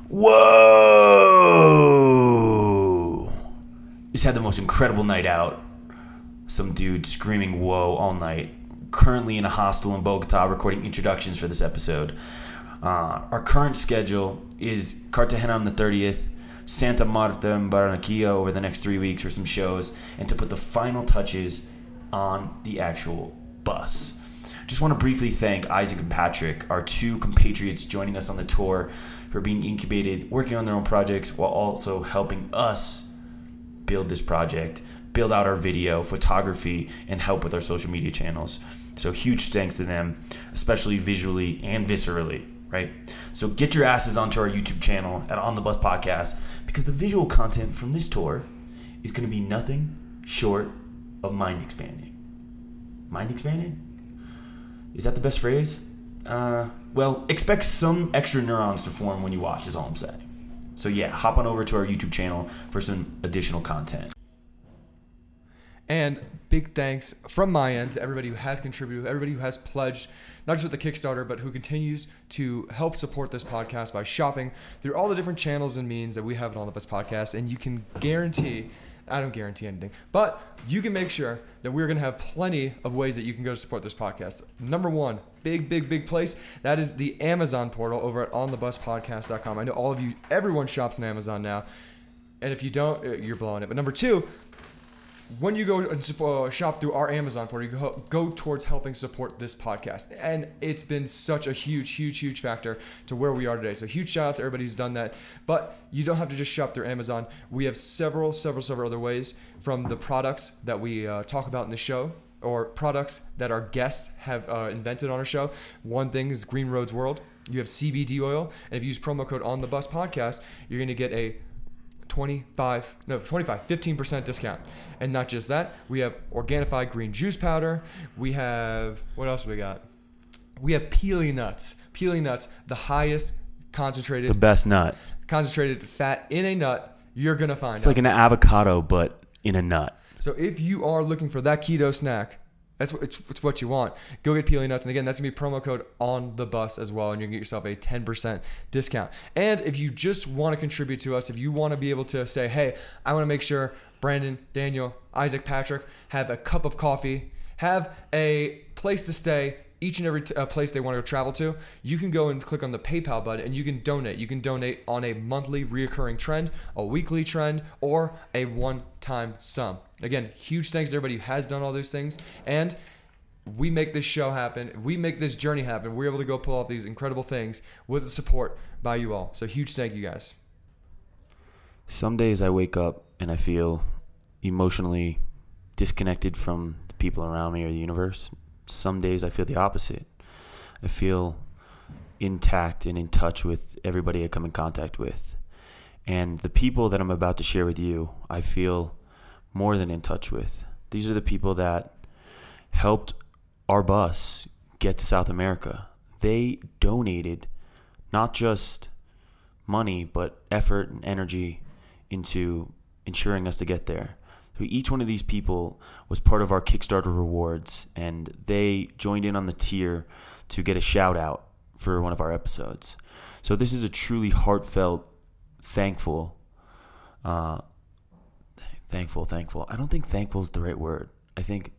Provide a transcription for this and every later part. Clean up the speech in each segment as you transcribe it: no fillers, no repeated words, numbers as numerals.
Whoa! Just had the most incredible night out. Some dude screaming whoa all night. Currently in a hostel in Bogota recording introductions for this episode. Our current schedule is Cartagena on the 30th, Santa Marta and Barranquilla over the next 3 weeks for some shows, and to put the final touches on the actual bus. Just want to briefly thank Isaac and Patrick, our two compatriots joining us on the tour, for being incubated, working on their own projects, while also helping us build this project, build out our video, photography, and help with our social media channels. So huge thanks to them, especially visually and viscerally, right? So get your asses onto our YouTube channel at On The Bus Podcast, because the visual content from this tour is going to be nothing short of mind expanding. Mind expanding? Is that the best phrase? Well, expect some extra neurons to form when you watch, is all I'm saying. So yeah, hop on over to our YouTube channel for some additional content. And big thanks from my end to everybody who has contributed, everybody who has pledged, not just with the Kickstarter, but who continues to help support this podcast by shopping through all the different channels and means that we have it on the Bus Podcast. And you can guarantee, I don't guarantee anything, but you can make sure that we're going to have plenty of ways that you can go to support this podcast. Number one, big place, that is the Amazon portal over at onthebuspodcast.com. I know all of you, everyone shops on Amazon now. And if you don't, you're blowing it. But number two, when you go and shop through our Amazon portal, you go towards helping support this podcast. And it's been such a huge factor to where we are today. So huge shout out to everybody who's done that. But you don't have to just shop through Amazon. We have several other ways, from the products that we talk about in the show, or products that our guests have invented on our show. One thing is Green Roads World. You have CBD oil. And if you use promo code On The Bus Podcast, you're going to get a 15% discount. And not just that, we have Organifi green juice powder. We have, what else we got? We have peely nuts. Peely nuts, the highest concentrated, The best nut. concentrated fat in a nut you're going to find. It's like an avocado, but in a nut. So if you are looking for that keto snack, it's what you want. Go get peely nuts. And again, that's going to be promo code On The Bus as well. And you can get yourself a 10% discount. And if you just want to contribute to us, if you want to be able to say, hey, I want to make sure Brandon, Daniel, Isaac, Patrick have a cup of coffee, have a place to stay, each and every place they want to go travel to, you can go and click on the PayPal button and you can donate. You can donate on a monthly reoccurring trend, a weekly trend, or a one-time sum. Again, huge thanks to everybody who has done all those things. And we make this show happen. We make this journey happen. We're able to go pull off these incredible things with the support by you all. So huge thank you guys. Some days I wake up and I feel emotionally disconnected from the people around me or the universe. Some days I feel the opposite. I feel intact and in touch with everybody I come in contact with. And the people that I'm about to share with you, I feel more than in touch with. These are the people that helped our bus get to South America. They donated not just money, but effort and energy into ensuring us to get there. So each one of these people was part of our Kickstarter rewards, and they joined in on the tier to get a shout out for one of our episodes. So this is a truly heartfelt, thankful. I don't think thankful is the right word. I think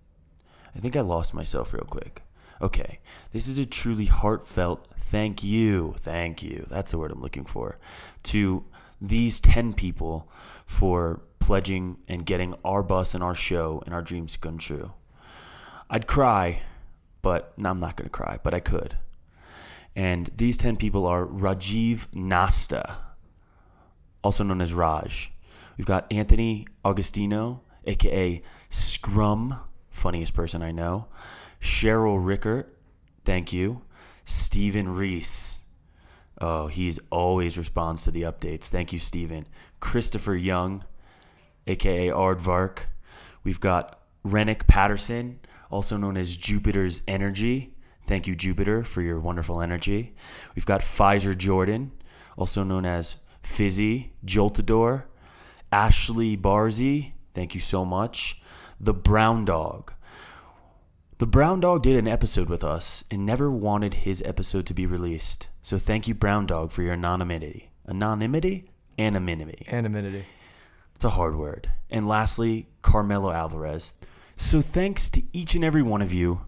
I lost myself real quick. Okay, this is a truly heartfelt thank you. That's the word I'm looking for. To these 10 people for pledging and getting our bus and our show and our dreams to come true. I'd cry, but no, I'm not going to cry, but I could. And these 10 people are Rajiv Nasta, also known as Raj. We've got Anthony Augustino, a.k.a. Scrum, funniest person I know. Cheryl Rickert, thank you. Stephen Reese. Oh, he always responds to the updates. Thank you, Stephen. Christopher Young, a.k.a. Aardvark. We've got Rennick Patterson, also known as Jupiter's Energy. Thank you, Jupiter, for your wonderful energy. We've got Pfizer Jordan, also known as Fizzy, Joltador. Ashley Barzy, thank you so much. The Brown Dog. The Brown Dog did an episode with us and never wanted his episode to be released. So thank you, Brown Dog, for your anonymity. Anonymity? Anonymity. Anonymity. It's a hard word. And lastly, Carmelo Alvarez. So thanks to each and every one of you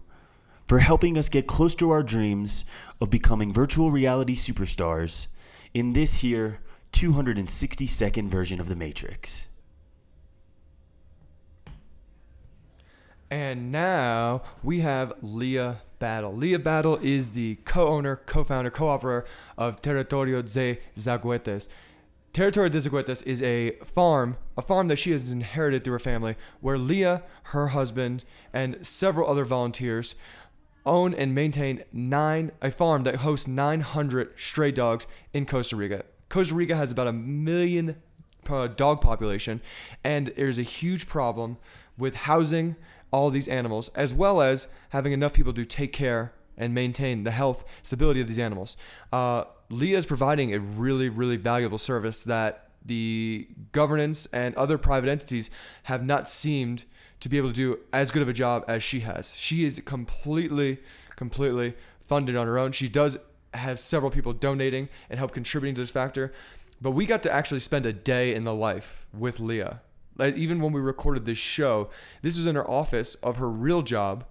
for helping us get close to our dreams of becoming virtual reality superstars in this here 260-second version of The Matrix. And now we have Lya Battle. Lya Battle is the co-owner, co-founder, co-operator of Territorio de Zaguates. Territorio de Zaguates is a farm that she has inherited through her family, where Leah, her husband, and several other volunteers own and maintain a farm that hosts 900 stray dogs in Costa Rica. Costa Rica has about 1 million dog population, and there's a huge problem with housing all these animals, as well as having enough people to take care and maintain the health, stability of these animals. Leah is providing a really, really valuable service that the governance and other private entities have not seemed to be able to do as good of a job as she has. She is completely funded on her own. She does have several people donating and help contributing to this factor, but we got to actually spend a day in the life with Leah. Like, even when we recorded this show, this was in her office of her real job,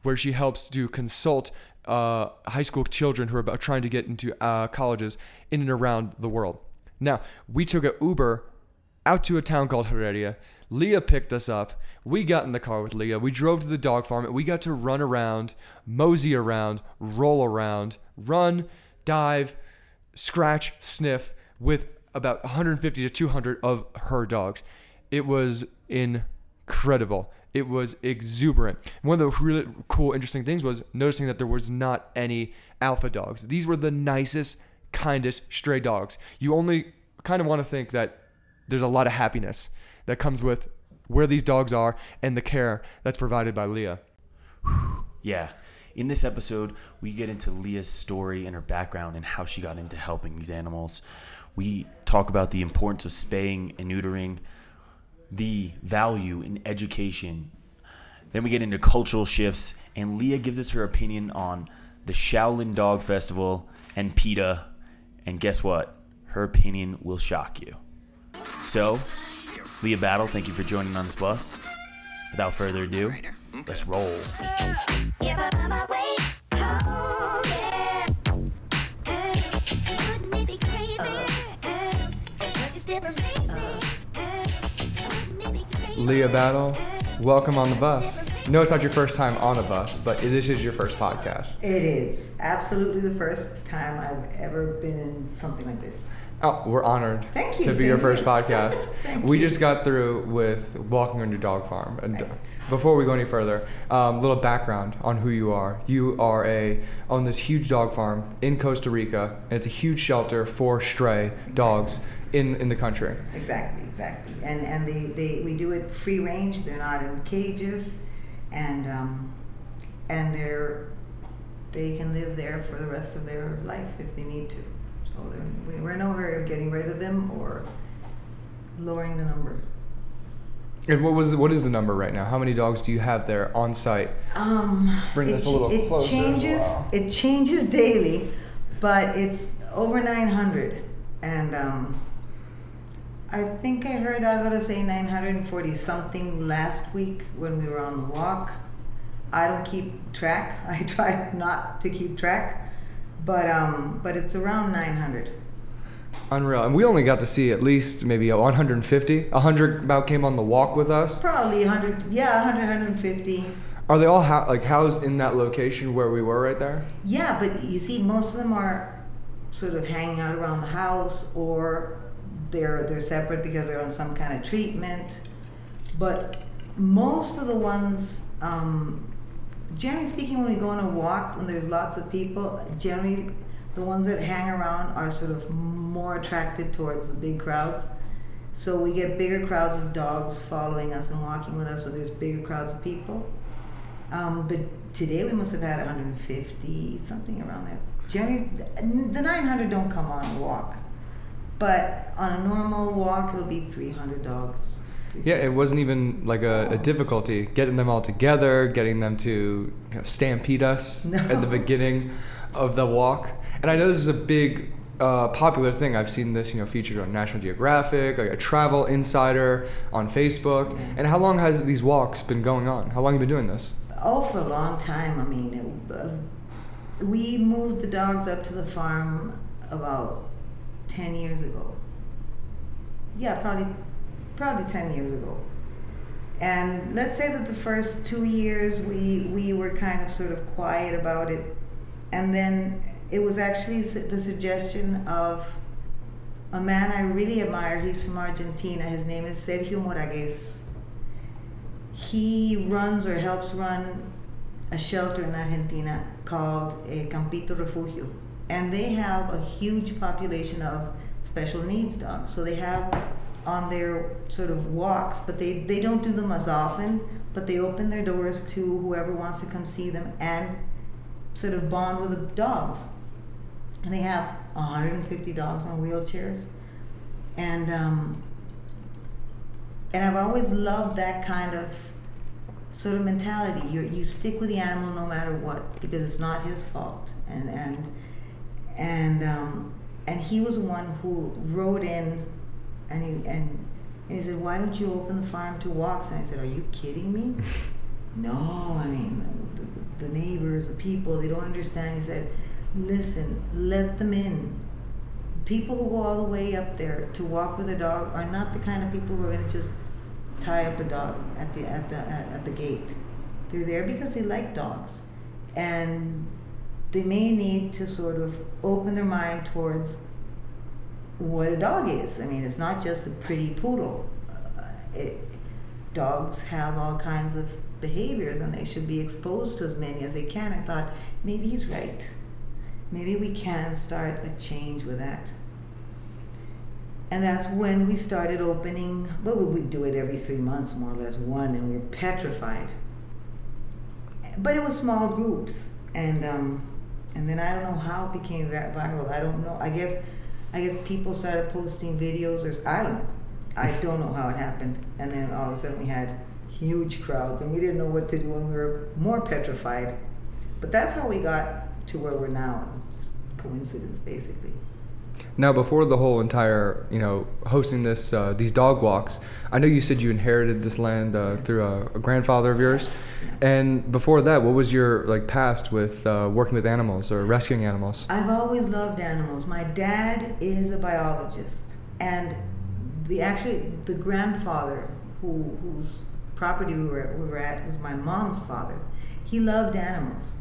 where she helps to consult high school children who are about trying to get into colleges in and around the world. Now, we took an Uber out to a town called Heredia. Leah picked us up. We got in the car with Leah. We drove to the dog farm, and we got to run around, mosey around, roll around, run, dive, scratch, sniff with about 150 to 200 of her dogs. It was incredible. It was exuberant. One of the really cool, interesting things was noticing that there was not any alpha dogs. These were the nicest, kindest stray dogs. You only kind of want to think that there's a lot of happiness that comes with where these dogs are and the care that's provided by Leah. Yeah. In this episode, we get into Leah's story and her background and how she got into helping these animals. We talk about the importance of spaying and neutering, the value in education. Then we get into cultural shifts, and Leah gives us her opinion on the Shaolin Dog Festival and PETA. And guess what? Her opinion will shock you. So, Lya Battle, thank you for joining on this bus. Without further ado, let's roll. Lya Battle, welcome on the bus. No, it's not your first time on a bus, but this is your first podcast. It is absolutely the first time I've ever been in something like this. Oh, we're honored Thank you, to be your first podcast. Thank We you. just got through with walking on your dog farm. And Right. before we go any further, little background on who you are. You are own this huge dog farm in Costa Rica, and it's a huge shelter for stray dogs in the country. Exactly. And we do it free range. They're not in cages, and they can live there for the rest of their life if they need to. So we're in no hurry of getting rid of them or lowering the number. And what is the number right now? How many dogs do you have there on site? Let's bring this a little closer. It changes daily, but it's over 900. And I think I heard Alvaro say 940 something last week when we were on the walk. I don't keep track. I try not to keep track, but it's around 900. Unreal. And we only got to see at least maybe 150. 100 about came on the walk with us. Probably 100. Yeah, 100, 150. Are they all housed in that location where we were right there? Yeah, but you see, most of them are sort of hanging out around the house, or they're separate because they're on some kind of treatment. But most of the ones, generally speaking, when we go on a walk, when there's lots of people, generally the ones that hang around are sort of more attracted towards the big crowds. So we get bigger crowds of dogs following us and walking with us, so there's bigger crowds of people. But today we must have had 150, something around there. Generally, the 900 don't come on a walk. But on a normal walk, it'll be 300 dogs. Yeah, it wasn't even like a difficulty getting them all together, getting them to stampede us at the beginning of the walk. And I know this is a big popular thing. I've seen this, featured on National Geographic, like a travel insider on Facebook. And how long has these walks been going on? How long have you been doing this? Oh, for a long time. I mean, we moved the dogs up to the farm about 10 years ago. Yeah, probably 10 years ago. And let's say that the first 2 years we were kind of sort of quiet about it. And then it was actually the suggestion of a man I really admire. He's from Argentina. His name is Sergio Moraguez. He runs or helps run a shelter in Argentina called Campito Refugio. And they have a huge population of special needs dogs. So they have on their sort of walks, but they don't do them as often, but they open their doors to whoever wants to come see them and sort of bond with the dogs. And they have 150 dogs on wheelchairs. And I've always loved that kind of sort of mentality. You stick with the animal no matter what, because it's not his fault. And he was the one who wrote in, and he said, "Why don't you open the farm to walks?" And I said, "Are you kidding me?" "No, I mean, the neighbors, the people, they don't understand." He said, "Listen, let them in. People who go all the way up there to walk with a dog are not the kind of people who are going to just tie up a dog at the gate. They're there because they like dogs, and they may need to sort of open their mind towards what a dog is. I mean, it's not just a pretty poodle. Dogs have all kinds of behaviors, and they should be exposed to as many as they can." I thought, maybe he's right. Maybe we can start a change with that. And that's when we started opening. Well, we do it every 3 months, more or less, one, and we were petrified. But it was small groups, and then I don't know how it became viral. I don't know. I guess people started posting videos, or I don't know. I don't know how it happened. And then all of a sudden we had huge crowds, and we didn't know what to do, and we were more petrified. But that's how we got to where we're now. It's just coincidence, basically. Now, before the whole entire, hosting these dog walks, I know you said you inherited this land through a grandfather of yours. And before that, what was your past with working with animals or rescuing animals? I've always loved animals. My dad is a biologist, and the grandfather whose property we were at was my mom's father. He loved animals.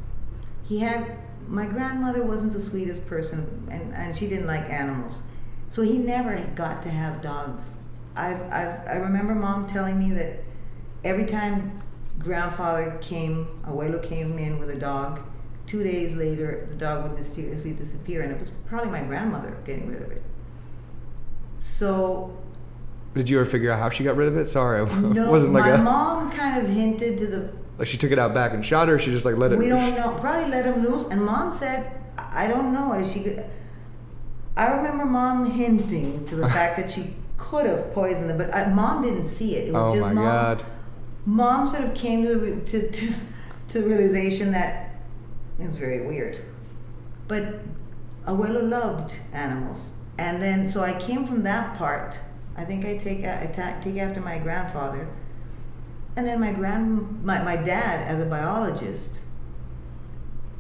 My grandmother wasn't the sweetest person, and she didn't like animals, so he never got to have dogs. I remember Mom telling me that every time grandfather abuelo came in with a dog, 2 days later the dog would mysteriously disappear, and it was probably my grandmother getting rid of it. So, did you ever figure out how she got rid of it? Sorry, no, wasn't my mom kind of hinted to the. Like she took it out back and shot her, or she just let it. We don't know. Probably let him loose. And Mom said, I don't know if she could. I remember Mom hinting to the fact that she could have poisoned them, but Mom didn't see it. It was just Mom. God. Mom sort of came to the realization that it was very weird. But Abuelo loved animals, and then so I came from that part. I think I take after my grandfather. And then my dad, as a biologist,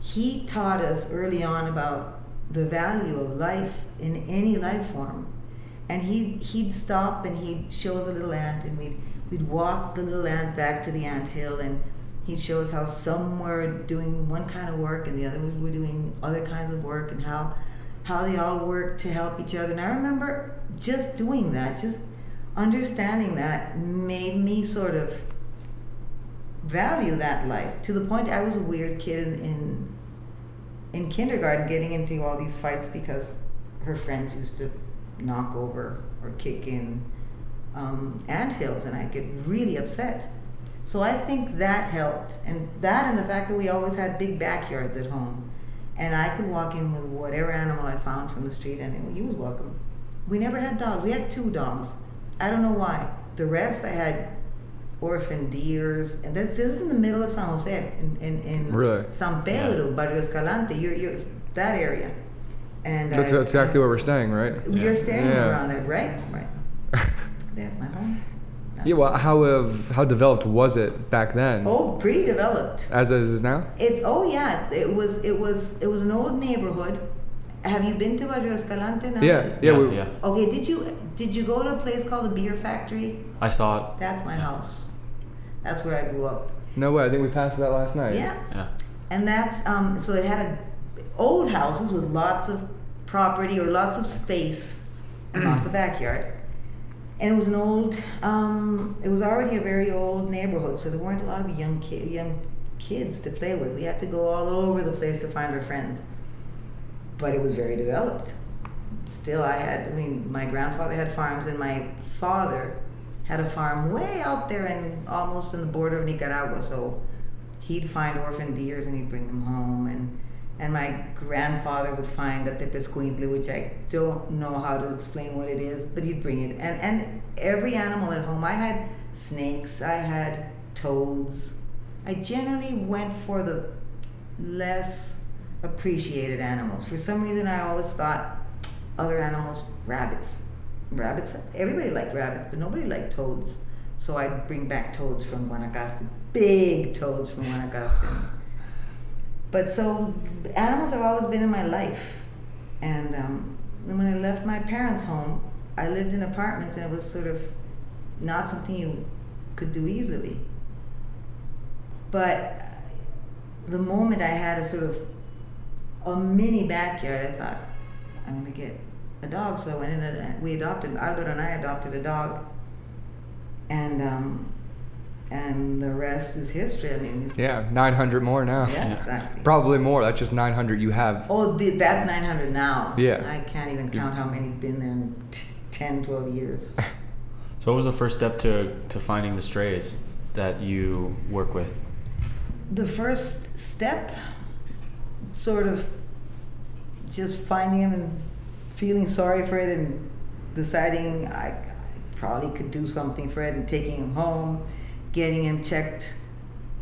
he taught us early on about the value of life in any life form. And he'd stop and he'd show us a little ant, and we'd walk the little ant back to the ant hill, and he'd show us how some were doing one kind of work and the other were doing other kinds of work, and how they all worked to help each other. And I remember just doing that, just understanding that made me sort of value that life, to the point I was a weird kid in kindergarten, getting into all these fights because her friends used to knock over or kick in ant hills, and I get really upset. So I think that helped, and the fact that we always had big backyards at home, and I could walk in with whatever animal I found from the street, and he was welcome. We never had dogs. We had 2 dogs. I don't know why. The rest I had orphan deers, and this is in the middle of San Jose, in really? San Pedro, Barrio Escalante, you're that area. And that's exactly where we're staying, right? You're staying around there, right? Right. That's my home. Yeah, well, how developed was it back then? Oh, pretty developed. As it is now? It was an old neighborhood. Have you been to Barrio Escalante now? Yeah. Okay, did you go to a place called the Beer Factory? I saw it. That's my house. That's where I grew up. No way, I think we passed that last night. Yeah. And that's so it had old houses with lots of property or lots of space and lots of backyard. And it was an old, it was already a very old neighborhood, so there weren't a lot of young kids to play with. We had to go all over the place to find our friends. But it was very developed. Still, my grandfather had farms, and my father had a farm way out there and almost in the border of Nicaragua, so he'd find orphan deers and he'd bring them home, and my grandfather would find a tepescuintle, which I don't know how to explain what it is, but he'd bring it. And every animal at home, I had snakes, I had toads. I generally went for the less appreciated animals. For some reason, I always thought other animals, rabbits, everybody liked rabbits, but nobody liked toads. So I'd bring back toads from Guanacaste, big toads from Guanacaste. But so animals have always been in my life. And then when I left my parents' home, I lived in apartments, and it was sort of not something you could do easily. But the moment I had a mini backyard, I thought, I'm going to get a dog. So I went in and Alvaro and I adopted a dog. And the rest is history. I mean, 900 more now. Yeah, exactly. Probably more. That's just 900 you have. Oh, that's 900 now. Yeah. I can't even count how many have been there in 10, 12 years. So what was the first step to finding the strays that you work with? The first step, sort of just finding him and feeling sorry for it and deciding I probably could do something for it and taking him home, getting him checked,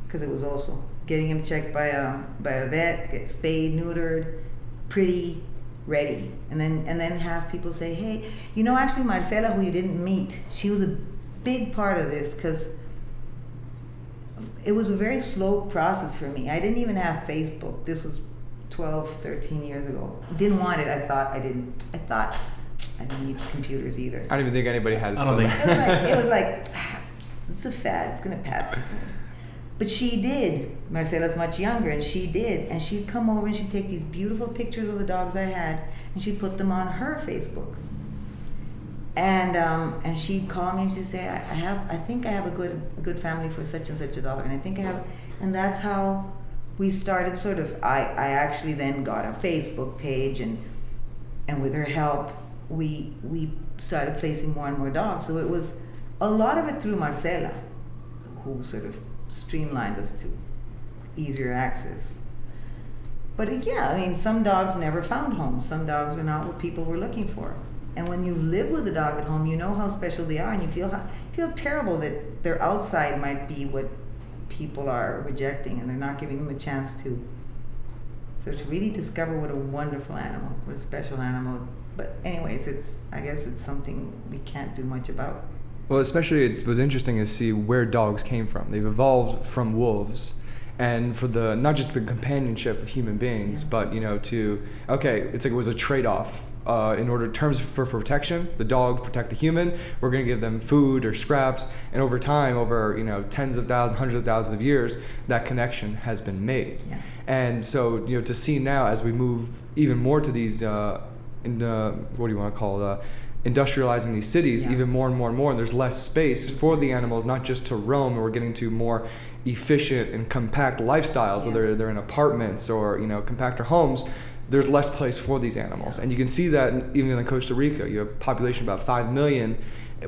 because it was also getting him checked by a vet, get spayed, neutered, pretty, ready. And then have people say, hey, actually Marcela, who you didn't meet, she was a big part of this, because it was a very slow process for me. I didn't even have Facebook. This was 12, 13 years ago. Didn't want it. I thought I didn't need computers either. I don't even think anybody had it. It was like it's a fad. It's gonna pass. But she did. Marcela's much younger, and she did. And she'd come over and she'd take these beautiful pictures of the dogs I had, and she'd put them on her Facebook. And she'd call me and she'd say, I think I have a good family for such and such a dog, and I think I have. And that's how we started. Sort of. I actually then got a Facebook page, and with her help, we started placing more and more dogs. So it was a lot of it through Marcela, who sort of streamlined us to easier access. But some dogs never found homes. Some dogs were not what people were looking for. And when you live with a dog at home, you know how special they are, and you feel terrible that their outside might be what people are rejecting, and they're not giving them a chance to really discover what a wonderful animal, what a special animal. But anyways, I guess it's something we can't do much about. Well, especially it was interesting to see where dogs came from. They've evolved from wolves, and for not just the companionship of human beings, but it was a trade-off. In terms for protection, the dog protect the human. We're going to give them food or scraps, and over time, tens of thousands, hundreds of thousands of years, that connection has been made. Yeah. And so to see now as we move even more to these industrializing these cities, even more and more and more, and there's less space for the animals, not just to roam, and we're getting to more efficient and compact lifestyles, whether they're in apartments or compactor homes. There's less place for these animals, and you can see that even in Costa Rica. You have a population of about 5 million,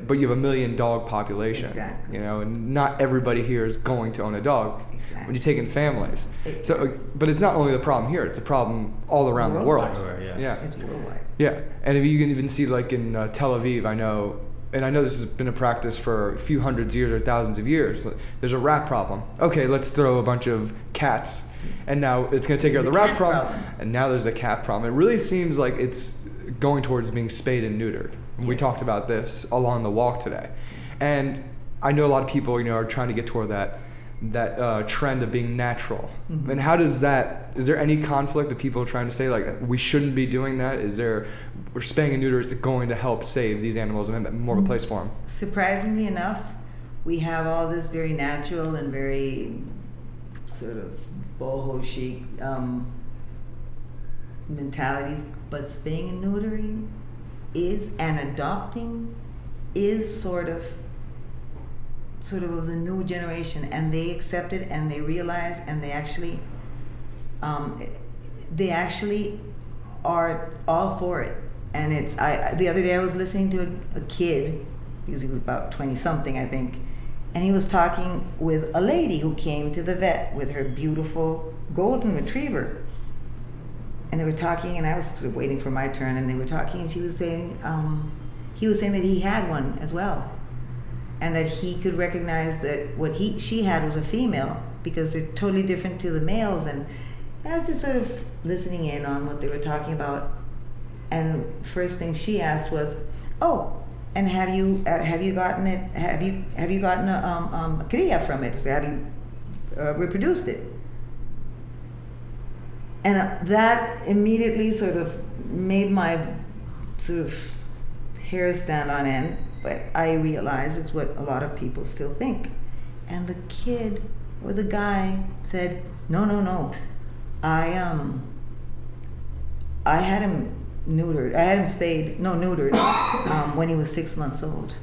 but you have a 1 million dog population. Exactly. And not everybody here is going to own a dog. Exactly. When you take in families. Exactly. So, but it's not only the problem here; it's a problem all around the world. Everywhere, Yeah. It's worldwide. Yeah, and if you can even see, like in Tel Aviv, I know this has been a practice for a few hundreds of years or thousands of years. There's a rat problem. Okay, let's throw a bunch of cats and now it's going to take care of the rat cat problem, and now there's a cat problem. It really seems like it's going towards being spayed and neutered. And we talked about this along the walk today, and I know a lot of people, are trying to get toward that trend of being natural. Mm-hmm. And how does that? Is there any conflict of people trying to say like we shouldn't be doing that? We're spaying and neuter is going to help save these animals and more of a place for them? Surprisingly enough, we have all this very natural and very sort of boho chic mentalities, but spaying and neutering and adopting is sort of the new generation, and they accept it and they realize, and they actually are all for it. And it's the other day I was listening to a kid, because he was about 20 something I think, and he was talking with a lady who came to the vet with her beautiful golden retriever, and they were talking, and I was sort of waiting for my turn, and they were talking, and she was saying he was saying that he had one as well, and that he could recognize that what she had was a female, because they're totally different to the males. And I was just sort of listening in on what they were talking about, and the first thing she asked was, "Oh, and have you gotten a cria from it? So have you reproduced it?" And that immediately sort of made my sort of hair stand on end. But I realize it's what a lot of people still think. And the kid or the guy said, no. I had him neutered. I had him neutered when he was 6 months old.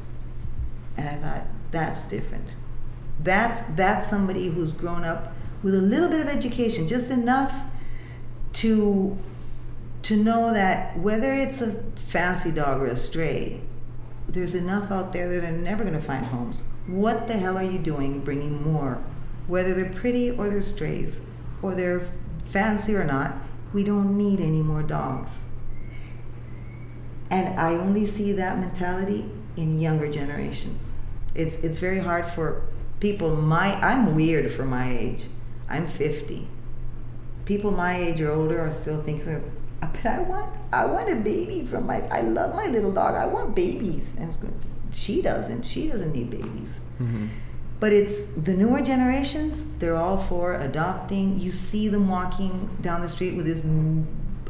And I thought, that's different. That's somebody who's grown up with a little bit of education, just enough to know that whether it's a fancy dog or a stray, there's enough out there that are never going to find homes. What the hell are you doing bringing more? Whether they're pretty or they're strays, or they're fancy or not, we don't need any more dogs. And I only see that mentality in younger generations. It's very hard for people I'm weird for my age. I'm 50. People my age or older are still thinking, but I want a baby I love my little dog. I want babies. And she doesn't need babies. Mm-hmm. But it's the newer generations, they're all for adopting. You see them walking down the street with this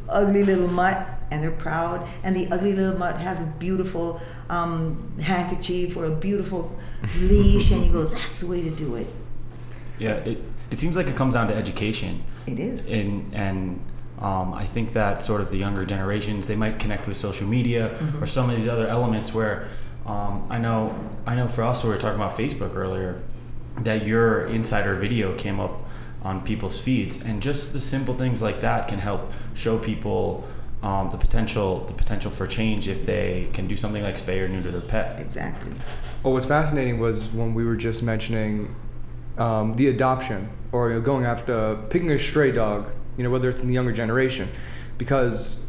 ugly little mutt, and they're proud. And the ugly little mutt has a beautiful handkerchief or a beautiful leash, and you go, that's the way to do it. Yeah, it seems like it comes down to education. It is. And I think that sort of the younger generations, they might connect with social media or some of these other elements where I know for us, we were talking about Facebook earlier, that your insider video came up on people's feeds, and just the simple things like that can help show people the potential for change if they can do something like spay or neuter their pet. Exactly. Well, what's fascinating was when we were just mentioning the adoption, or going after picking a stray dog, whether it's in the younger generation, because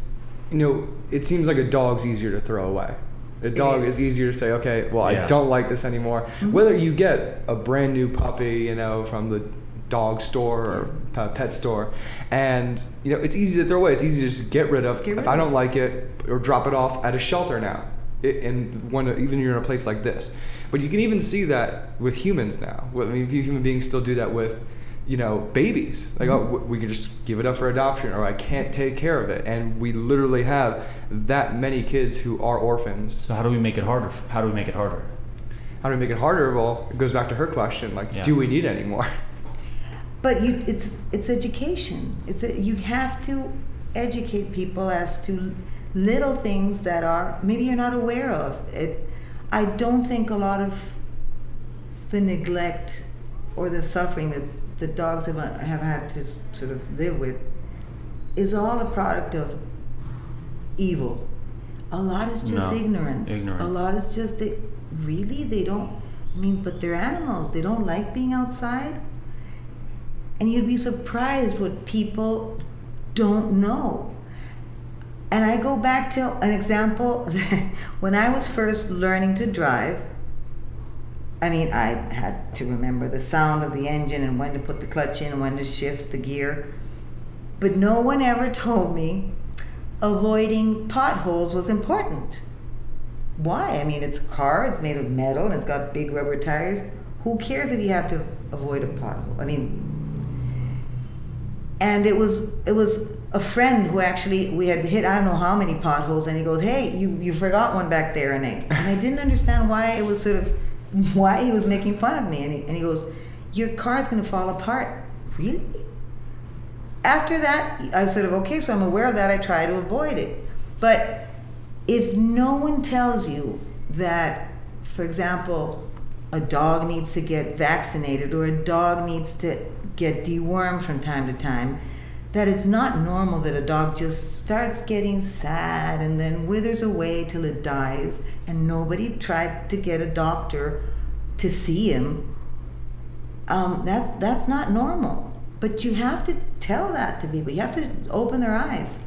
it seems like a dog's easier to throw away. A dog is easier to say, okay, well, I don't like this anymore. Mm-hmm. Whether you get a brand new puppy, from the dog store or pet store, and it's easy to throw away. It's easy to just get rid of. If I don't like it, or drop it off at a shelter now. Even you're in a place like this. But you can even see that with humans now. I mean, human beings still do that with, babies. Like, we can just give it up for adoption, or I can't take care of it. And we literally have that many kids who are orphans. So how do we make it harder? How do we make it harder? Well, it goes back to her question. Do we need any more? But it's education. You have to educate people as to little things that are maybe you're not aware of. I don't think a lot of the neglect or the suffering that the dogs have had to sort of live with is all a product of evil. A lot is just ignorance. A lot is just that really they don't. But they're animals. They don't like being outside. And you'd be surprised what people don't know. And I go back to an example that when I was first learning to drive, I mean, I had to remember the sound of the engine and when to put the clutch in and when to shift the gear. But no one ever told me avoiding potholes was important. Why? I mean, it's a car, it's made of metal, and it's got big rubber tires. Who cares if you have to avoid a pothole? I mean, and it was a friend who actually, we had hit I don't know how many potholes, and he goes, hey, you forgot one back there, and I didn't understand why it was sort of, why he was making fun of me, and he goes, your car's gonna fall apart. Really? After that, I sort of, okay, so I'm aware of that, I try to avoid it. But if no one tells you that, for example, a dog needs to get vaccinated or a dog needs to get dewormed from time to time, that it's not normal that a dog just starts getting sad and then withers away till it dies, and nobody tried to get a doctor to see him, that's not normal. But you have to tell that to people. You have to open their eyes.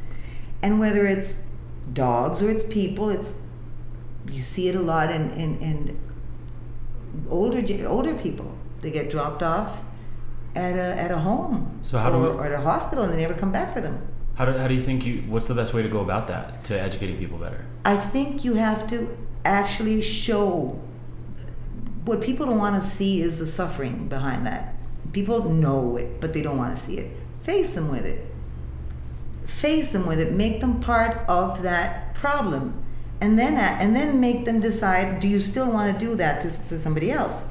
And whether it's dogs or it's people, you see it a lot in older people. They get dropped off at a home, so or at a hospital, and they never come back for them. How do you think what's the best way to go about that, to educating people better? I think you have to actually show. What people don't want to see is the suffering behind that. People know it, but they don't want to see it. Face them with it. Face them with it. Make them part of that problem, and then make them decide: do you still want to do that to somebody else?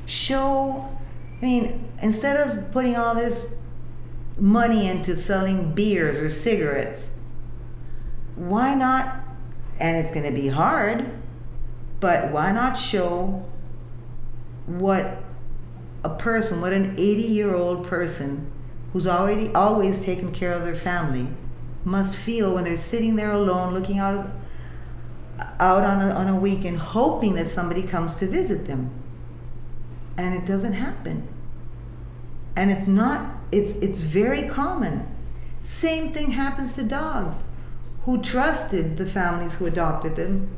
Show. I mean, instead of putting all this money into selling beers or cigarettes, why not? And it's going to be hard, but why not show what an 80-year-old person who's always taken care of their family must feel when they're sitting there alone, looking out on a weekend, hoping that somebody comes to visit them, and it doesn't happen. And it's very common. Same thing happens to dogs who trusted the families who adopted them,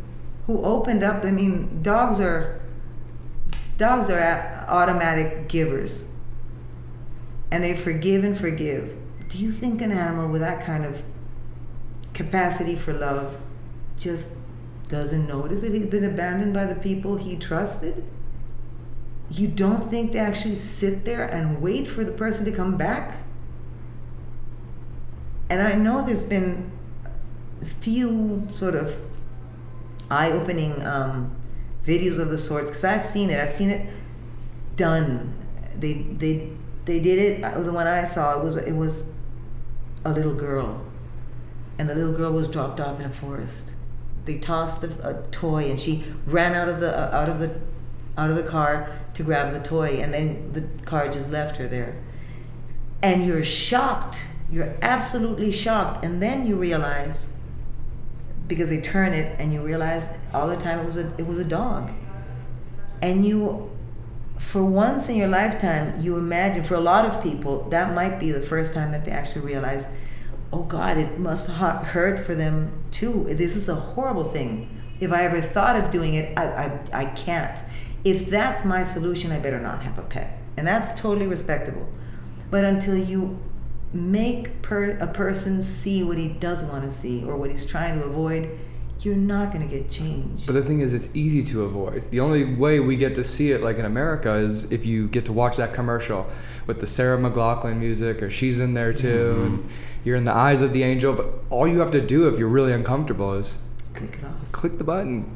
who opened up. I mean, dogs are automatic givers, and they forgive and forgive. Do you think an animal with that kind of capacity for love just doesn't notice that he's been abandoned by the people he trusted? You don't think they actually sit there and wait for the person to come back? And I know there's been a few sort of eye-opening videos of the sorts, because I've seen it done. They did it. The one I saw, it was a little girl, and the little girl was dropped off in a forest. They tossed a toy, and she ran out of the car to grab the toy, and then the car just left her there. And you're shocked. You're absolutely shocked. And then you realize, because they turn it, and you realize all the time it was a dog. And you, for once in your lifetime, you imagine, for a lot of people, that might be the first time that they actually realize, oh God, it must hurt for them too. This is a horrible thing. If I ever thought of doing it, I can't. If that's my solution, I better not have a pet. And that's totally respectable. But until you make a person see what he doesn't want to see or what he's trying to avoid, you're not going to get change. But the thing is, it's easy to avoid. The only way we get to see it, like in America, is if you get to watch that commercial with the Sarah McLachlan music, or she's in there too, Mm-hmm. and you're in the eyes of the angel. But all you have to do if you're really uncomfortable is Click it off. click the button.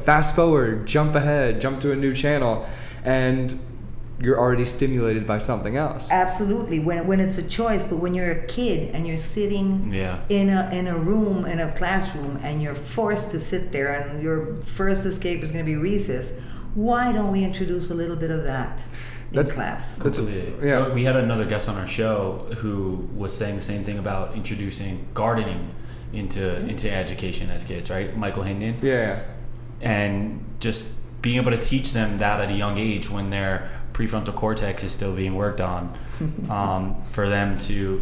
Fast forward, jump ahead, jump to a new channel, and you're already stimulated by something else. Absolutely, when it's a choice. But when you're a kid and you're sitting in a room, in a classroom, and you're forced to sit there, and your first escape is going to be recess, why don't we introduce a little bit of that in class? Yeah. We had another guest on our show who was saying the same thing about introducing gardening into education as kids, right? Michael Hinian. Yeah. And just being able to teach them that at a young age, when their prefrontal cortex is still being worked on, for them to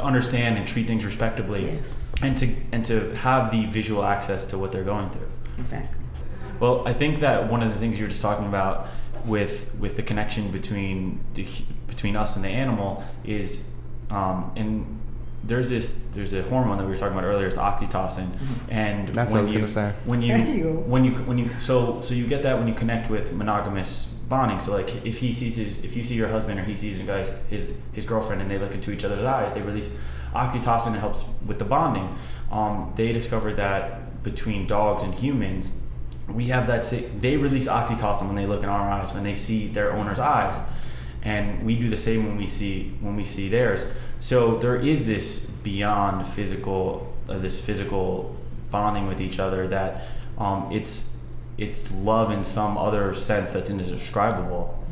understand and treat things respectably, Yes. and to have the visual access to what they're going through. Exactly. Well, I think that one of the things you were just talking about with the connection between us and the animal is, and there's a hormone that we were talking about earlier. It's oxytocin, and that's what I was gonna say. When you so you get that when you connect with monogamous bonding. So like if you see your husband or he sees his girlfriend and they look into each other's eyes, they release oxytocin that helps with the bonding. They discovered that between dogs and humans, we have that they release oxytocin when they look in our eyes, when they see their owner's eyes, and we do the same when we see theirs. So there is this beyond physical bonding with each other that it's love in some other sense that's indescribable.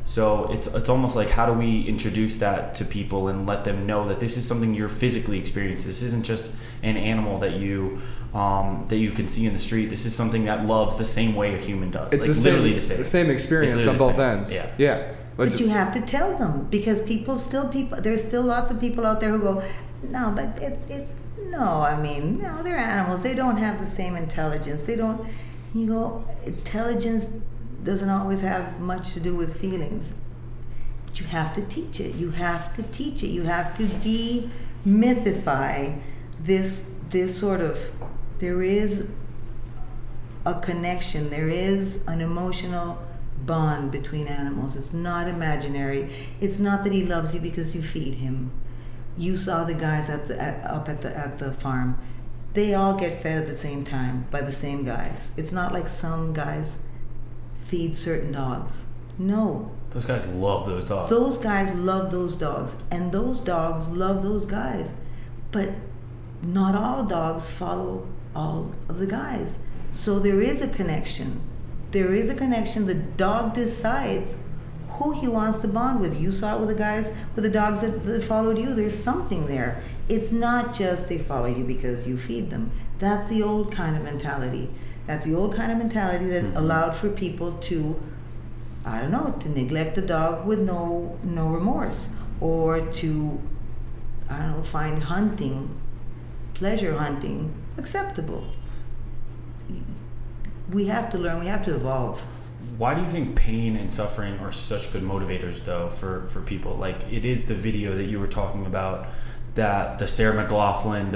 So it's almost like, how do we introduce that to people and let them know that this is something you're physically experiencing? This isn't just an animal that you can see in the street. This is something that loves the same way a human does. It's like literally the same. The same experience on both ends. Yeah. But you have to tell them, because there's still lots of people out there who go, no, but they're animals. They don't have the same intelligence. Intelligence doesn't always have much to do with feelings. But you have to teach it. You have to demythify this sort of, there is a connection, there is an emotional bond between animals. It's not imaginary. It's not that he loves you because you feed him. You saw the guys up at the farm. They all get fed at the same time by the same guys. It's not like some guys feed certain dogs. No. Those guys love those dogs. Those guys love those dogs, and those dogs love those guys. But not all dogs follow all of the guys. So there is a connection. There is a connection. The dog decides who he wants to bond with. You saw it with the dogs that followed you. There's something there. It's not just they follow you because you feed them. That's the old kind of mentality. That's the old kind of mentality that allowed for people to, to neglect the dog with no remorse, or to, find pleasure hunting acceptable. We have to learn, we have to evolve. Why do you think pain and suffering are such good motivators, though, for people? Like, it is the video that you were talking about, that the Sarah McLachlan,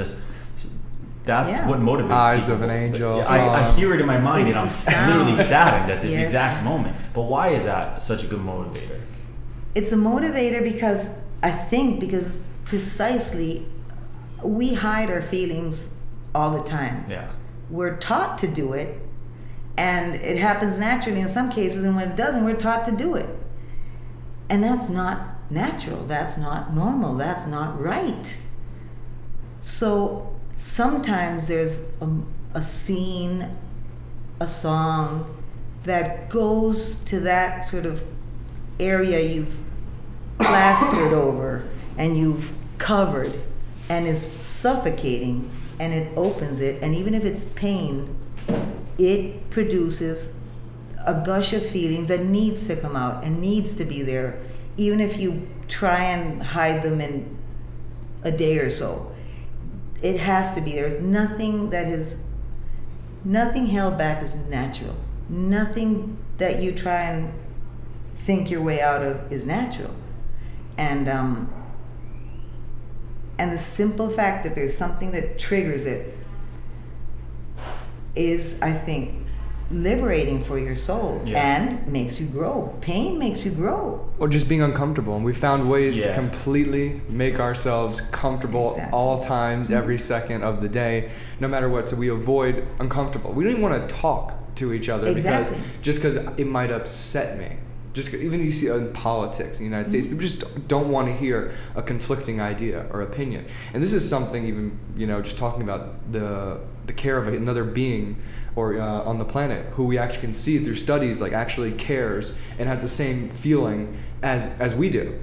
that's what motivates Eyes people. of an Angel. I hear it in my mind, and I'm literally saddened at this Yes. exact moment. But why is that such a good motivator? It's a motivator because precisely we hide our feelings all the time. Yeah. We're taught to do it, and it happens naturally in some cases, and when it doesn't, we're taught to do it. And that's not natural, that's not normal, that's not right. So sometimes there's a scene, a song that goes to that sort of area you've plastered over and you've covered and is suffocating, and it opens it, and even if it's pain, it produces a gush of feelings that needs to come out and needs to be there, even if you try and hide them in a day or so. It has to be. There's nothing held back is natural. Nothing that you try and think your way out of is natural. And the simple fact that there's something that triggers it is, I think, liberating for your soul, and makes you grow. Pain makes you grow. Or just being uncomfortable. And we found ways to completely make ourselves comfortable all times, every second of the day, no matter what. So we avoid uncomfortable. We don't even want to talk to each other because it might upset me. Even you see in politics in the United States, people just don't want to hear a conflicting idea or opinion. And this is something even, just talking about the care of another being or on the planet, who we actually can see through studies, like actually cares and has the same feeling as we do.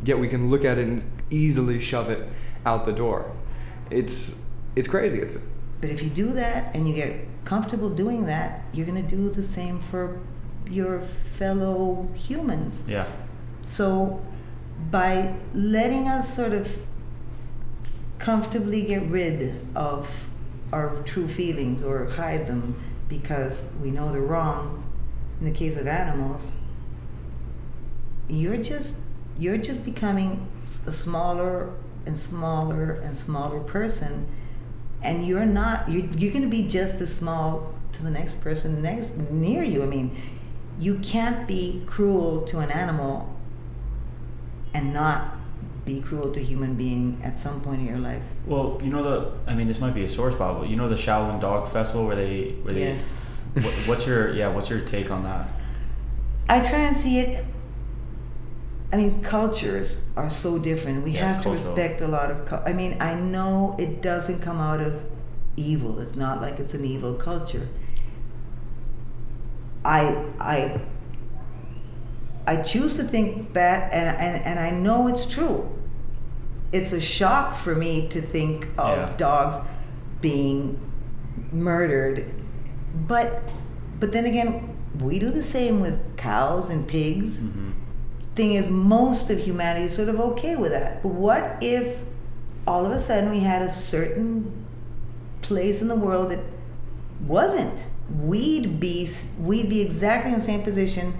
Yet we can look at it and easily shove it out the door. It's crazy. But if you do that and you get comfortable doing that, you're going to do the same for your fellow humans. Yeah. So by letting us sort of comfortably get rid of our true feelings or hide them, because we know they're wrong. In the case of animals, you're just becoming a smaller and smaller and smaller person, and you're going to be just as small to the next person near you. I mean, you can't be cruel to an animal and not be cruel to a human being at some point in your life. Well, this might be a sore spot, but the Shaolin Dog Festival where they Yes. What's your take on that? I try and see it. I mean, cultures are so different. We have to respect a lot of. I know it doesn't come out of evil. It's not like it's an evil culture. I choose to think that, and I know it's true. It's a shock for me to think of dogs being murdered, but then again, we do the same with cows and pigs. Mm-hmm. Thing is, most of humanity is sort of okay with that. But what if all of a sudden we had a certain place in the world that wasn't? We'd be exactly in the same position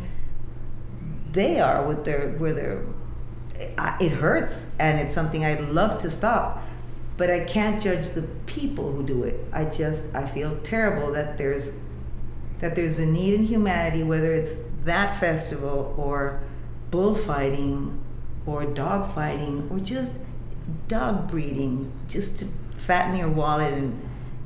they are with it hurts, and it's something I'd love to stop, but I can't judge the people who do it. I feel terrible that there's a need in humanity, whether it's that festival or bullfighting or dog fighting or just dog breeding, just to fatten your wallet and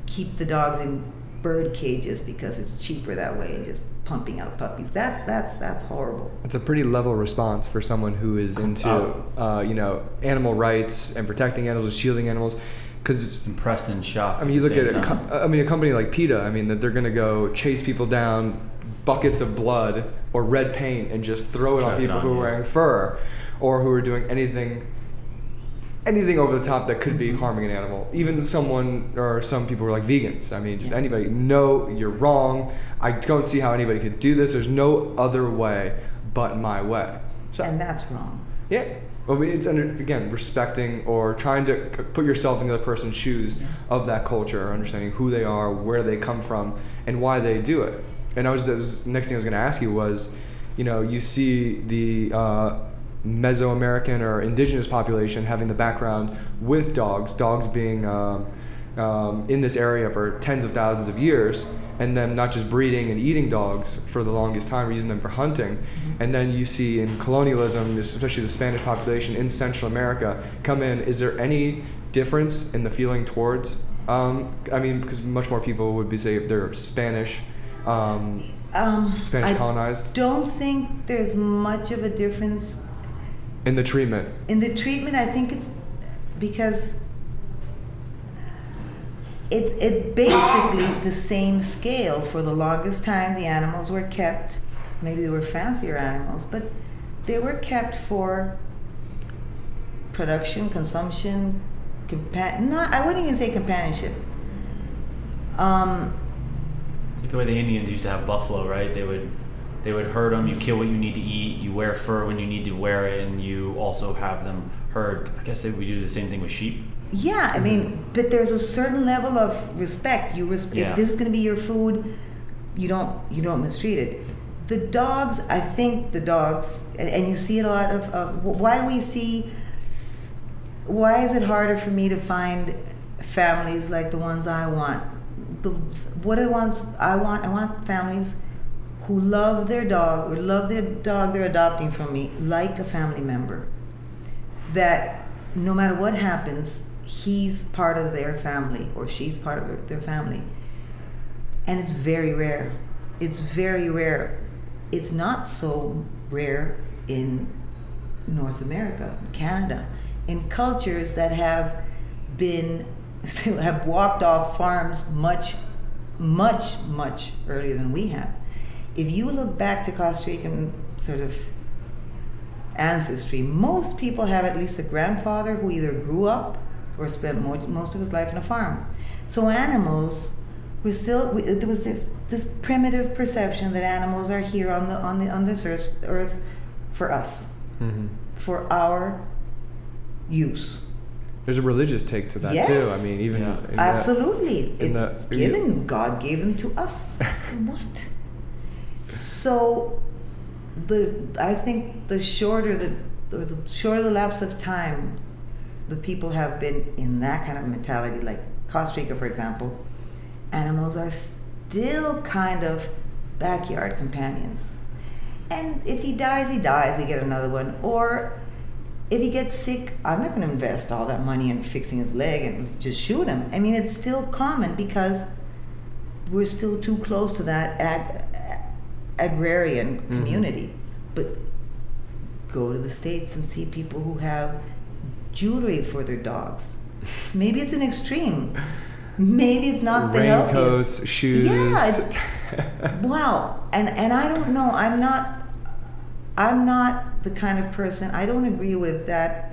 keep the dogs in bird cages because it's cheaper that way, and just pumping out puppies. That's horrible. It's a pretty level response for someone who is into animal rights and protecting animals and shielding animals. Because impressed and shocked. I mean, you look at a company like PETA. I mean, that they're going to go chase people down, buckets of blood or red paint, and just throw it on people who are wearing fur or who are doing anything over the top that could be harming an animal. Even some people are like vegans. I mean, just anybody. No, you're wrong. I don't see how anybody could do this. There's no other way but my way. So, and that's wrong. Yeah. Well, it's again respecting or trying to put yourself in the other person's shoes of that culture, or understanding who they are, where they come from, and why they do it. And next thing I was going to ask you was, you see the Mesoamerican or indigenous population having the background with dogs being in this area for tens of thousands of years, and then not just breeding and eating dogs for the longest time, or using them for hunting. Mm-hmm. And then you see in colonialism, especially the Spanish population in Central America come in. Is there any difference in the feeling towards, because much more people would be, say, if they're Spanish colonized? I don't think there's much of a difference in the treatment. I think it's because it's basically the same scale. For the longest time, the animals were kept, maybe they were fancier animals, but they were kept for production, consumption, I wouldn't even say companionship. It's like the way the Indians used to have buffalo, right? They would herd them, you kill what you need to eat, you wear fur when you need to wear it, and you also have them herd. I guess we do the same thing with sheep. Yeah, I mean, but there's a certain level of respect. If this is going to be your food, you don't mistreat it. The dogs, I think and you see it a lot of why is it harder for me to find families like the ones I want? I want families who love their dog, or love the dog they're adopting from me like a family member. That no matter what happens, he's part of their family or she's part of their family. And it's very rare. It's very rare. It's not so rare in North America, Canada, in cultures that have walked off farms much, much, much earlier than we have. If you look back to Costa Rican sort of ancestry, most people have at least a grandfather who either grew up or spent most of his life on a farm. So animals there was this primitive perception that animals are here on this earth for us, mm-hmm. for our use. There's a religious take to that Yes. too. I mean, even Yeah. Absolutely. in It's the- given. God gave them to us. What? So, I think the shorter the lapse of time, the people have been in that kind of mentality, like Costa Rica, for example, animals are still kind of backyard companions. And if he dies, he dies. We get another one. Or if he gets sick, I'm not going to invest all that money in fixing his leg and just shoot him. I mean, it's still common because we're still too close to that agrarian community. But go to the States and see people who have jewelry for their dogs. Maybe it's an extreme. Maybe it's not the healthiest. raincoats, shoes. Yeah, it's wow. And I don't know. I'm not the kind of person. I don't agree with that.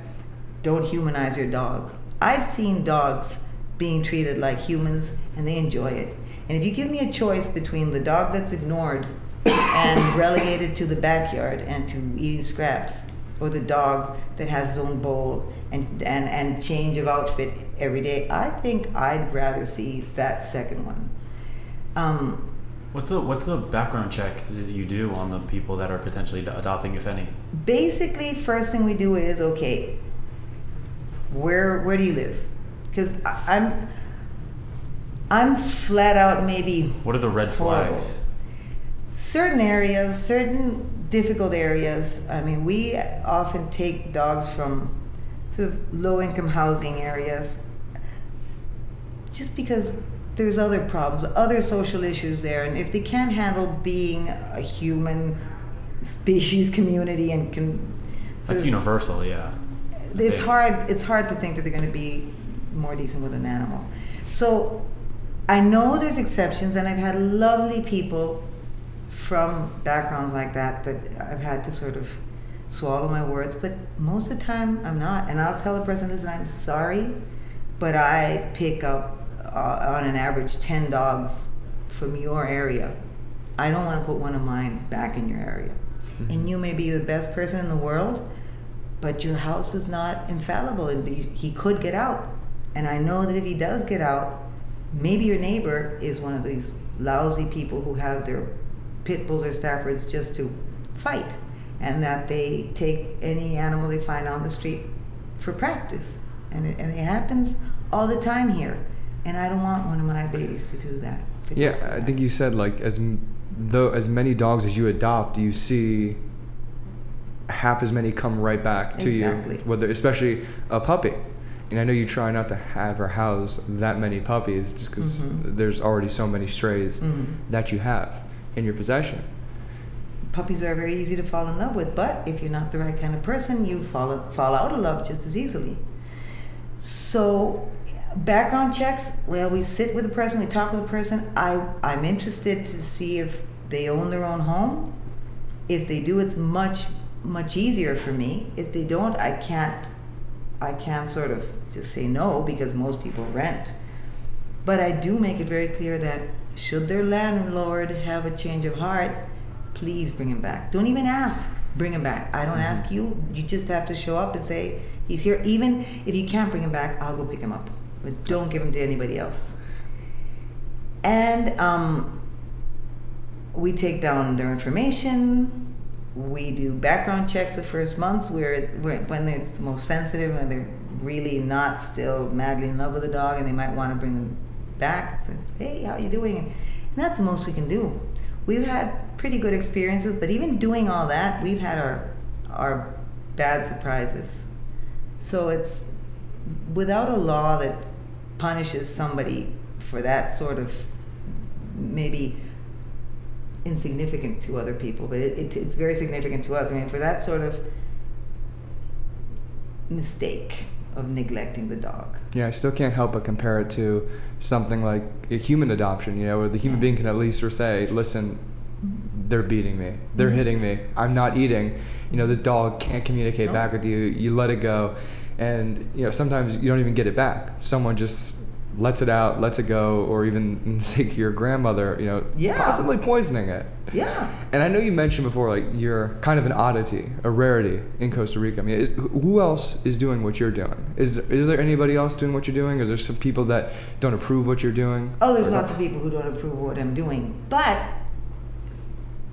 Don't humanize your dog. I've seen dogs being treated like humans, and they enjoy it. And if you give me a choice between the dog that's ignored and relegated to the backyard and to eating scraps, or the dog that has his own bowl and change of outfit every day, I think I'd rather see that second one. What's the background check that you do on the people that are potentially adopting, if any? Basically, first thing we do is, okay, where do you live? Because I'm flat out maybe. What are the red horrible. flags? Certain areas, certain difficult areas. I mean, we often take dogs from sort of low-income housing areas, just because there's other problems, other social issues there, and if they can't handle being a human species community and That's universal, yeah. it's hard to think that they're going to be more decent with an animal. So I know there's exceptions, and I've had lovely people from backgrounds like that I've had to sort of swallow my words, but most of the time I'm not. And I'll tell the person, listen, I'm sorry, but I pick up on an average 10 dogs from your area. I don't want to put one of mine back in your area. Mm-hmm. And you may be the best person in the world, but your house is not infallible, and he could get out. And I know that if he does get out, maybe your neighbor is one of these lousy people who have their pit bulls or Staffords just to fight, and that they take any animal they find on the street for practice. And it happens all the time here. And I don't want one of my babies to do that. Yeah, I think you said, like, as many dogs as you adopt, you see half as many come right back to Exactly. you, whether, especially a puppy. And I know you try not to have or house that many puppies just because there's already so many strays that you have in your possession. Puppies are very easy to fall in love with, but if you're not the right kind of person, you fall out of love just as easily. So background checks, well, we sit with the person, we talk with the person. I'm interested to see if they own their own home. If they do, it's much easier for me. If they don't, I can't sort of just say no, because most people rent. But I do make it very clear that should their landlord have a change of heart, please bring him back. Don't even ask, bring him back. I don't ask you. You just have to show up and say, he's here. Even if you can't bring him back, I'll go pick him up. But don't give him to anybody else. And we take down their information. We do background checks the first months when it's the most sensitive and they're really not still madly in love with the dog and they might want to bring them back. Say, hey, how you doing? And that's the most we can do. We've had pretty good experiences, but even doing all that, we've had our bad surprises. So it's without a law that punishes somebody for that sort of maybe insignificant to other people, but it's very significant to us. I mean, for that sort of mistake of neglecting the dog. Yeah, I still can't help but compare it to something like a human adoption, where the human being can at least say, listen, they're beating me, they're hitting me, I'm not eating, this dog can't communicate back with you, you let it go, and sometimes you don't even get it back. Someone just lets it out, lets it go, or even sick your grandmother, possibly poisoning it. Yeah. And I know you mentioned before, like, you're kind of an oddity, a rarity in Costa Rica. I mean, who else is doing what you're doing? Is there anybody else doing what you're doing? Is there some people that don't approve what you're doing? Oh, there's lots of people who don't approve of what I'm doing. But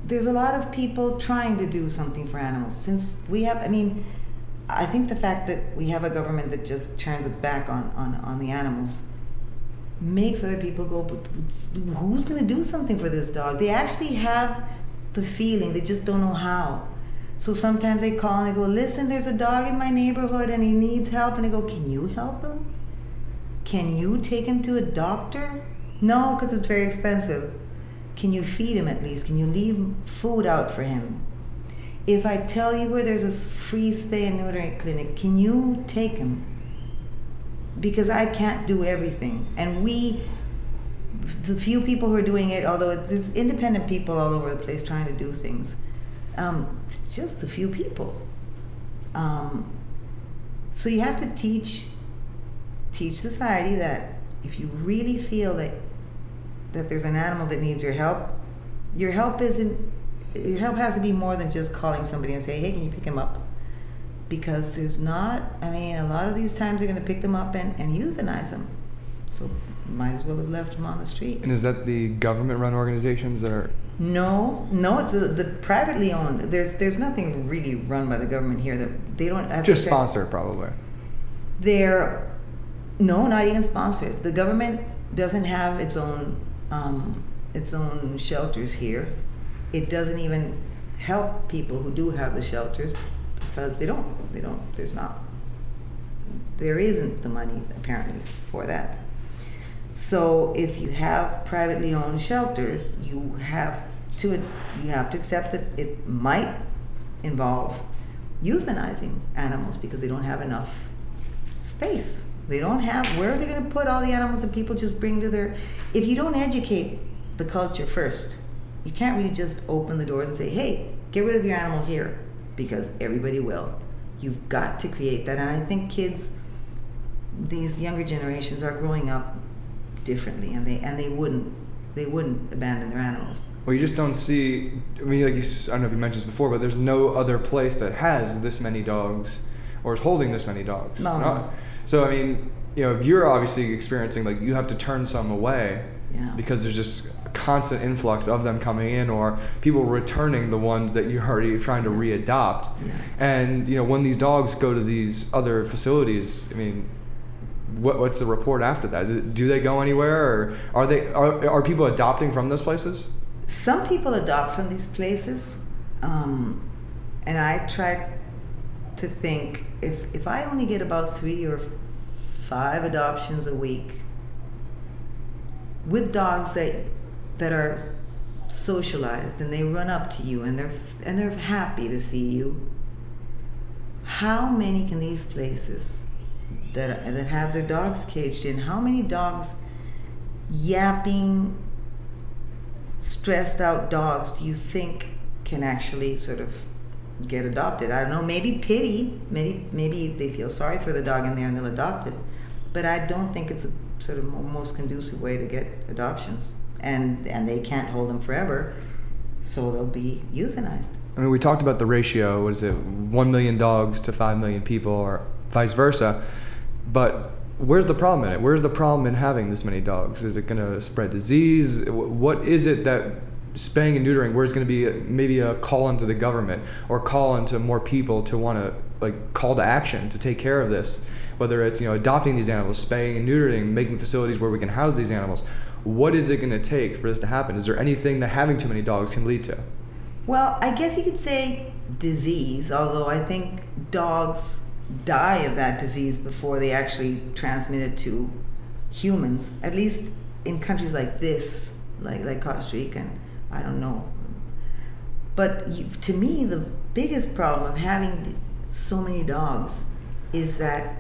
there's a lot of people trying to do something for animals. Since we have, I think the fact that we have a government that just turns its back on the animals makes other people go, but who's going to do something for this dog? They actually have the feeling, they just don't know how. So sometimes they call and they go, listen, there's a dog in my neighborhood and he needs help. And I go, can you help him? Can you take him to a doctor? No, because it's very expensive. Can you feed him at least? Can you leave food out for him? If I tell you where there's a free spay and neutering clinic, can you take him? Because I can't do everything. And the few people who are doing it, although there's independent people all over the place trying to do things, it's just a few people. So you have to teach society that if you really feel that there's an animal that needs your help has to be more than just calling somebody and say, hey, can you pick him up? Because there's not, a lot of these times they're going to pick them up and euthanize them. So might as well have left them on the street. And is that the government-run organizations that are? No, it's the privately owned. There's nothing really run by the government here that they don't. Just sponsored, probably. No, not even sponsored. The government doesn't have its own shelters here. It doesn't even help people who do have the shelters because there isn't the money apparently for that. So if you have privately owned shelters, you have to accept that it might involve euthanizing animals because they don't have enough space. They don't have, where are they going to put all the animals that people just bring to their, if you don't educate the culture first, you can't really just open the doors and say, hey, get rid of your animal here, because everybody will. You've got to create that. And I think kids, these younger generations are growing up differently, and they wouldn't abandon their animals. Well, you just don't see, I don't know if you mentioned this before, but there's no other place that has this many dogs or is holding this many dogs. No. So, if you're obviously experiencing, you have to turn some away because there's just a constant influx of them coming in, or people returning the ones that you're already trying to readopt. Yeah. And, when these dogs go to these other facilities, what's the report after that? Do they go anywhere, or are people adopting from those places? Some people adopt from these places, and I try to think, if I only get about 3 or 5 adoptions a week with dogs that are socialized and they run up to you and they're happy to see you, how many can these places that have their dogs caged in, how many dogs, yapping, stressed out dogs, do you think can actually sort of get adopted? I don't know, maybe pity, maybe they feel sorry for the dog in there and they'll adopt it, but I don't think it's a sort of most conducive way to get adoptions, and they can't hold them forever, so they'll be euthanized. We talked about the ratio, 1 million dogs to 5 million people, or vice versa, but where's the problem in it? Where's the problem in having this many dogs? Is it going to spread disease? What is it that spaying and neutering, where it's going to be maybe a call into the government or call into more people to want to call to action to take care of this, whether it's adopting these animals, spaying and neutering, making facilities where we can house these animals. What is it going to take for this to happen? Is there anything that having too many dogs can lead to? Well, I guess you could say disease, although I think dogs die of that disease before they actually transmit it to humans, at least in countries like this, like Costa Rica, and I don't know. But to me, the biggest problem of having so many dogs is that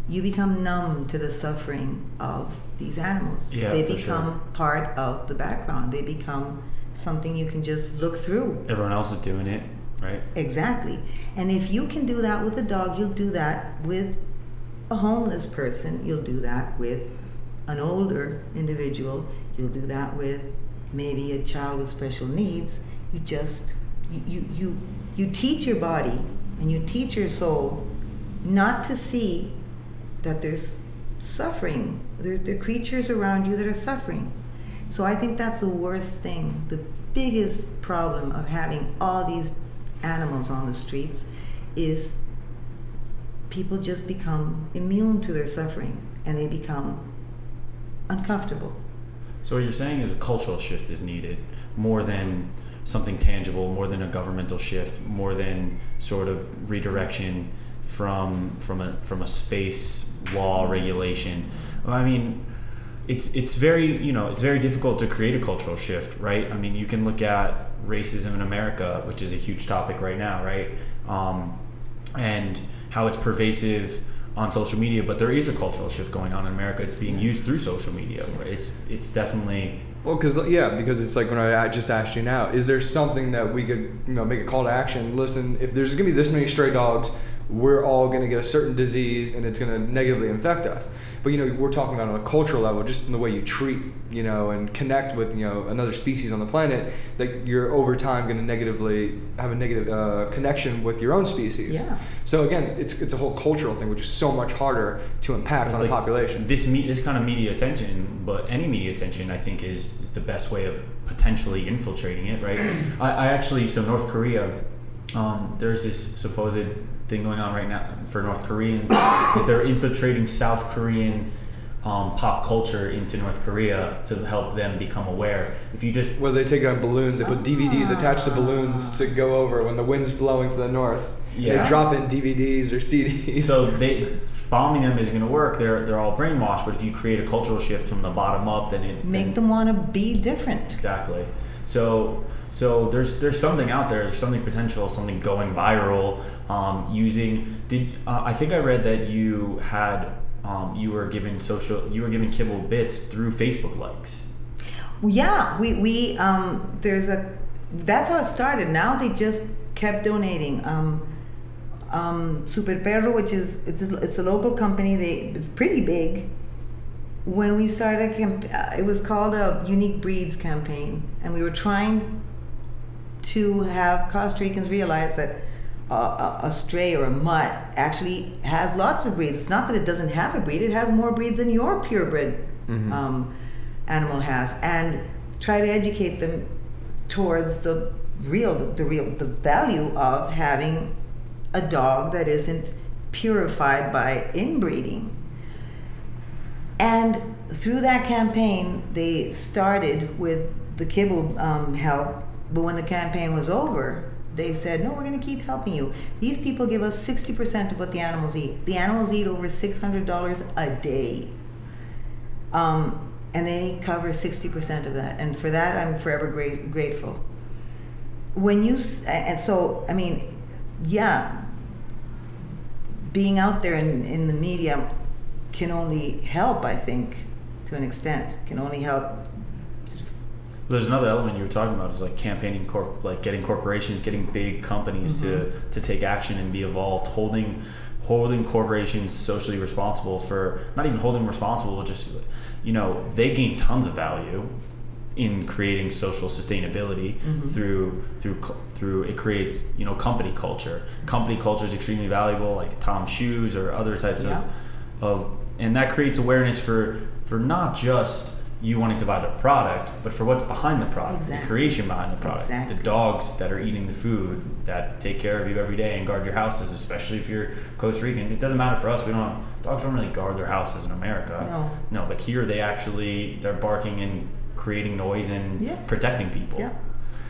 you become numb to the suffering of these animals. Yeah, they become part of the background. They become something you can just look through. Everyone else is doing it, right? Exactly. And if you can do that with a dog, you'll do that with a homeless person, you'll do that with an older individual, you'll do that with maybe a child with special needs. You teach your body and you teach your soul not to see that there's suffering. There are creatures around you that are suffering. So I think that's the worst thing. The biggest problem of having all these animals on the streets is people just become immune to their suffering and they become uncomfortable. So what you're saying is a cultural shift is needed, more than something tangible, more than a governmental shift, more than sort of redirection from a space law regulation. I mean, it's very, you know, it's very difficult to create a cultural shift, right? I mean, you can look at racism in America, which is a huge topic right now, right? And how it's pervasive on social media, but there is a cultural shift going on in America. It's being used through social media. Right? It's definitely... Well, because it's like when I just asked you now, is there something that we could, you know, make a call to action? Listen, if there's going to be this many stray dogs, we're all going to get a certain disease and it's going to negatively infect us. But, you know, we're talking about on a cultural level, just in the way you treat, you know, and connect with, you know, another species on the planet, that you're over time going to negatively have a negative connection with your own species. Yeah. So again, it's a whole cultural thing, which is so much harder to impact on the population. This kind of media attention, but any media attention, I think, is the best way of potentially infiltrating it, right? I actually, so North Korea, there's this supposed thing going on right now for North Koreans is they're infiltrating South Korean pop culture into North Korea to help them become aware. If you just... Well, they take out balloons, they put DVDs attached to balloons to go over when the wind's blowing to the north. Yeah. They drop in DVDs or CDs. So bombing them isn't going to work. They're all brainwashed. But if you create a cultural shift from the bottom up, then it... Make them want to be different. Exactly. So there's something out there. There's something potential, something going viral. I think I read that you had you were giving kibble bits through Facebook likes. Yeah, we that's how it started. Now they just kept donating. Super Perro, which is it's a local company. It's pretty big. When we started, it was called a Unique Breeds campaign, and we were trying to have Costa Ricans realize that a stray or a mutt actually has lots of breeds. It's not that it doesn't have a breed; it has more breeds than your purebred animal has, and try to educate them towards the value of having a dog that isn't purified by inbreeding. And through that campaign, they started with the kibble help, but when the campaign was over, they said, no, we're going to keep helping you. These people give us 60% of what the animals eat. The animals eat over $600 a day. And they cover 60% of that. And for that, I'm forever grateful. I mean, yeah, being out there in the media can only help, I think, to an extent. Can only help. There's another element you were talking about is like campaigning, getting corporations, getting big companies to take action and be involved, holding corporations socially responsible for, not even holding responsible, but just, you know, they gain tons of value in creating social sustainability through it creates, you know, company culture. Company culture is extremely valuable, like Tom's Shoes or other types of and that creates awareness for not just you wanting to buy the product, but for what's behind the product, the creation behind the product, the dogs that are eating the food, that take care of you every day and guard your houses, especially if you're Costa Rican. It doesn't matter for us. Dogs don't really guard their houses in America. No, but here they're barking and creating noise and protecting people. Yeah.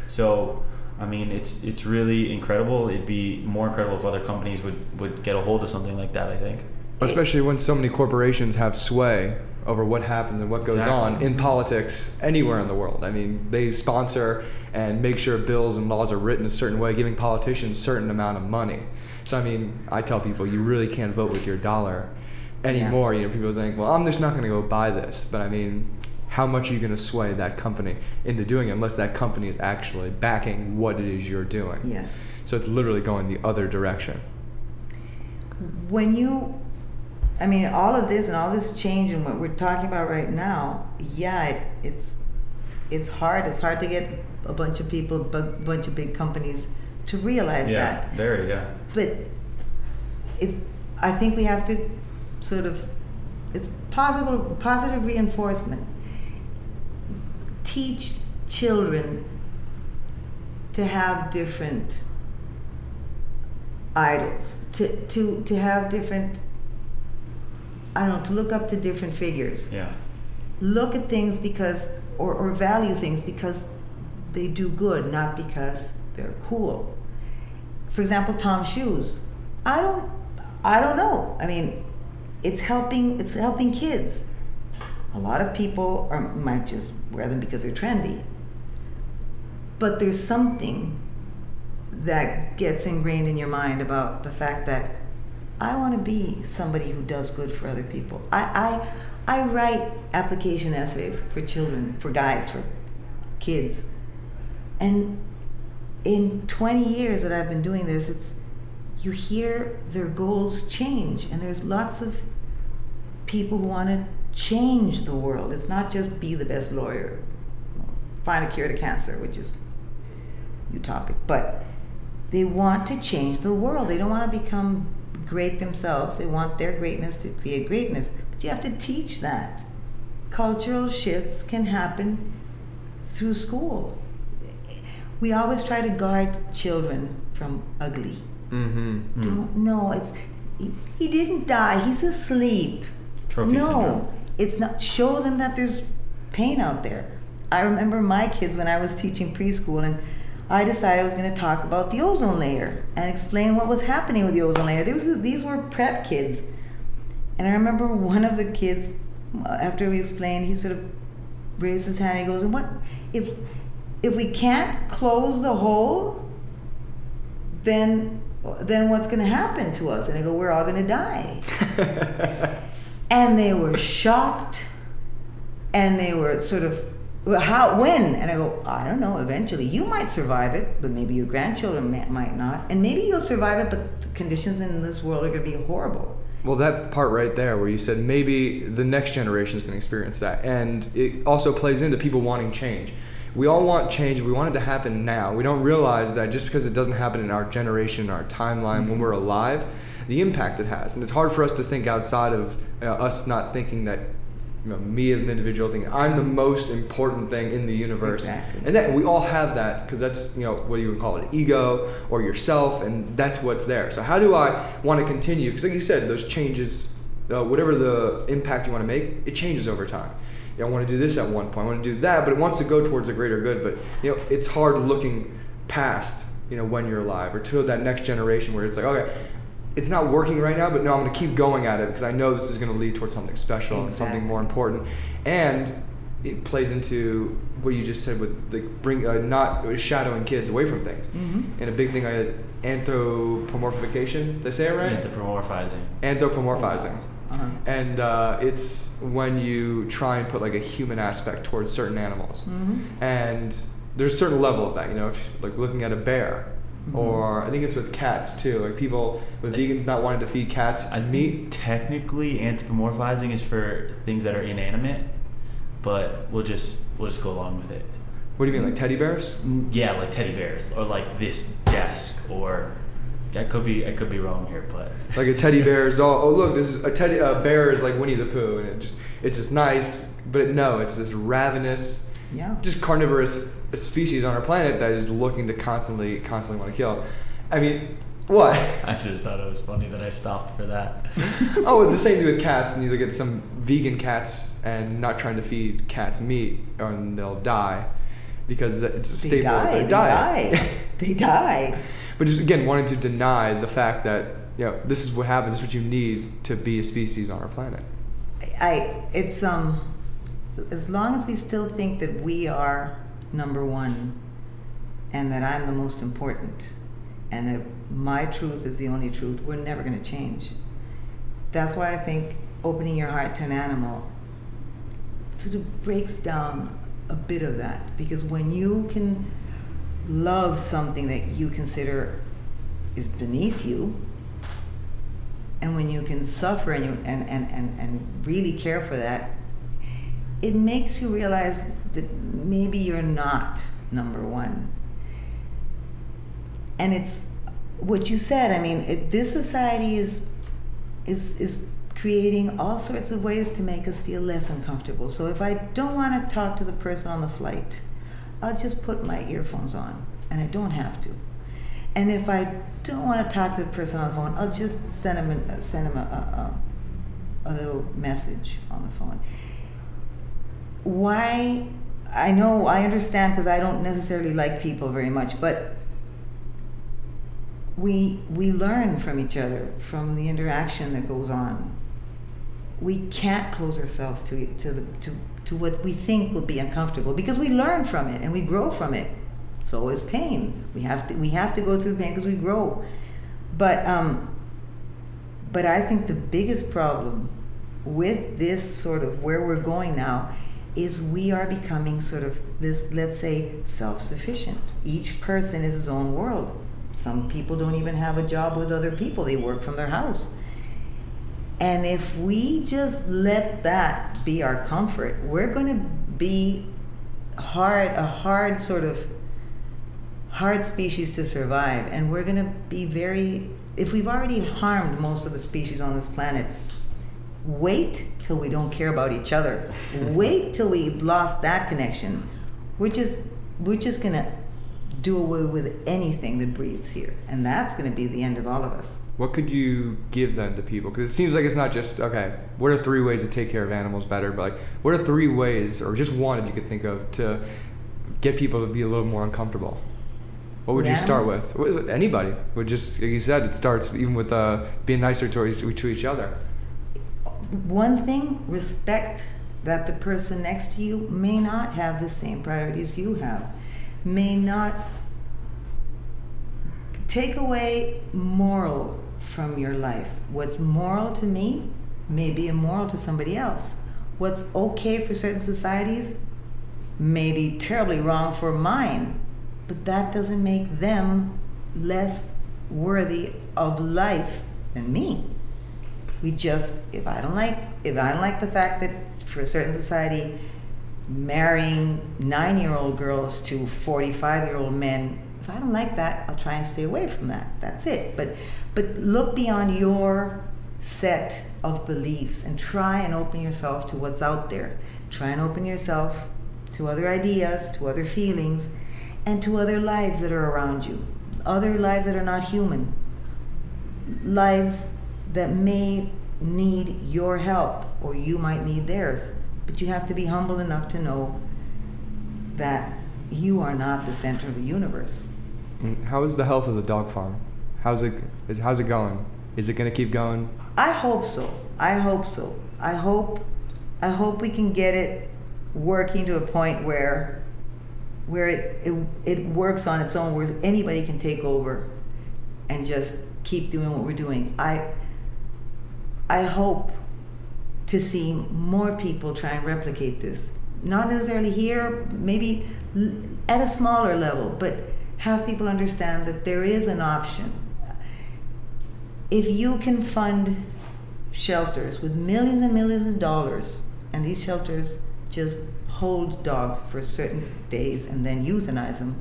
So, I mean, it's really incredible. It'd be more incredible if other companies would get a hold of something like that, I think. Especially when so many corporations have sway over what happens and what goes on in politics anywhere in the world. I mean, they sponsor and make sure bills and laws are written a certain way, giving politicians a certain amount of money. So, I mean, I tell people you really can't vote with your dollar anymore. You know, people think, well, I'm just not going to go buy this. But, I mean, how much are you going to sway that company into doing it unless that company is actually backing what it is you're doing? Yes. So it's literally going the other direction. I mean, all of this and all this change and what we're talking about right now, yeah, it's hard. It's hard to get a bunch of people, a bunch of big companies to realize that. Very, yeah. But I think we have to sort of, it's positive reinforcement. Teach children to have different idols, to have different, I don't know, to look up to different figures. Yeah. Look at things because, or value things because they do good, not because they're cool. For example, Tom's shoes. I don't know. I mean, it's helping kids. A lot of people might just wear them because they're trendy. But there's something that gets ingrained in your mind about the fact that I want to be somebody who does good for other people. I write application essays for children, for guys, for kids. And in 20 years that I've been doing this, you hear their goals change, and there's lots of people who want to change the world. It's not just be the best lawyer, find a cure to cancer, which is utopic, but they want to change the world. They don't want to become great themselves. They want their greatness to create greatness. But you have to teach that. Cultural shifts can happen through school. We always try to guard children from ugly. Mm-hmm. No, he didn't die. He's asleep. Trophy syndrome. It's not. Show them that there's pain out there. I remember my kids when I was teaching preschool, and I decided I was going to talk about the ozone layer and explain what was happening with the ozone layer. These were prep kids, and I remember one of the kids, after we explained, he sort of raised his hand. He goes, "And what if we can't close the hole? Then what's going to happen to us?" And I go, "We're all going to die." And they were shocked, and they were sort of, "How? When?" And I go, "I don't know. Eventually, you might survive it, but maybe your grandchildren might not, and maybe you'll survive it, but the conditions in this world are going to be horrible." Well, that part right there where you said maybe the next generation is going to experience that, and it also plays into people wanting change. We all want change. We want it to happen now. We don't realize that just because it doesn't happen in our generation, our timeline, when we're alive, the impact it has. And it's hard for us to think outside of us not thinking that, me as an individual thinking I'm the most important thing in the universe. Exactly. And that we all have that, because that's, what you would call it, ego or yourself, and that's what's there. So how do I want to continue? Because like you said, those changes, whatever the impact you want to make, it changes over time. I want to do this at one point, I want to do that, but it wants to go towards a greater good. But it's hard looking past when you're alive, or to that next generation where it's like, okay, it's not working right now, but no, I'm going to keep going at it because I know this is going to lead towards something special and something more important. And it plays into what you just said with not shadowing kids away from things. Mm-hmm. And a big thing is anthropomorphification. Did I say it right? Anthropomorphizing. Uh-huh. And it's when you try and put like a human aspect towards certain animals. Mm-hmm. And there's a certain level of that, if, like looking at a bear. Mm-hmm. Or I think it's with cats too, like people with vegans not wanting to feed cats meat. Technically, anthropomorphizing is for things that are inanimate, but we'll just go along with it. What do you mean, like teddy bears? Yeah, like teddy bears, or like this desk, or I could be wrong here, but like a teddy bear is oh look, this is a bear is like Winnie the Pooh, and it's just nice, but it's this ravenous, just carnivorous species on our planet that is looking to constantly want to kill. I mean, what? I just thought it was funny that I stopped for that. Oh, it's the same thing with cats, and you look at some vegan cats and not trying to feed cats meat, and they'll die because it's a staple of their diet. They die. But just again, wanting to deny the fact that this is what happens, this is what you need to be a species on our planet. It's as long as we still think that we are number one, and that I'm the most important, and that my truth is the only truth, we're never going to change. That's why I think opening your heart to an animal sort of breaks down a bit of that, because when you can love something that you consider is beneath you, and when you can suffer and you and really care for that, it makes you realize that maybe you're not number one. And it's what you said. I mean, this society is creating all sorts of ways to make us feel less uncomfortable. So if I don't want to talk to the person on the flight, I'll just put my earphones on, and I don't have to. And if I don't want to talk to the person on the phone, I'll just send him a little message on the phone. Why? I know, I understand, because I don't necessarily like people very much, but we learn from each other, from the interaction that goes on. We can't close ourselves to what we think will be uncomfortable, because we learn from it and we grow from it. So is pain. We have to go through the pain because we grow. But I think the biggest problem with this sort of where we're going now is we are becoming sort of this, let's say, self-sufficient. Each person is his own world. Some people don't even have a job with other people. They work from their house. And if we just let that be our comfort, we're going to be a hard species to survive. And we're going to be if we've already harmed most of the species on this planet, wait till we don't care about each other. Wait till we've lost that connection. We're just going to do away with anything that breathes here, and that's going to be the end of all of us. What could you give then to people? Because it seems like it's not just, okay, what are 3 ways to take care of animals better, but like, what are 3 ways, or just one if you could think of, to get people to be a little more uncomfortable? What would you start with? With anybody. Would just, like you said, it starts even with being nicer to each other. One thing, respect that the person next to you may not have the same priorities you have. May not take away moral from your life. What's moral to me may be immoral to somebody else. What's okay for certain societies may be terribly wrong for mine, but that doesn't make them less worthy of life than me. We just, if I don't like the fact that for a certain society, marrying 9-year-old girls to 45-year-old men, if I don't like that, I'll try and stay away from that. That's it. But look beyond your set of beliefs and try and open yourself to what's out there. Try and open yourself to other ideas, to other feelings, and to other lives that are around you. Other lives that are not human. Lives that may need your help, or you might need theirs. But you have to be humble enough to know that you are not the center of the universe. How is the health of the dog farm? How's it going? Is it going to keep going? I hope so. I hope we can get it working to a point where it works on its own, where anybody can take over and just keep doing what we're doing. I hope to see more people try and replicate this. Not necessarily here, maybe at a smaller level, but have people understand that there is an option. If you can fund shelters with millions and millions of dollars, and these shelters just hold dogs for certain days and then euthanize them,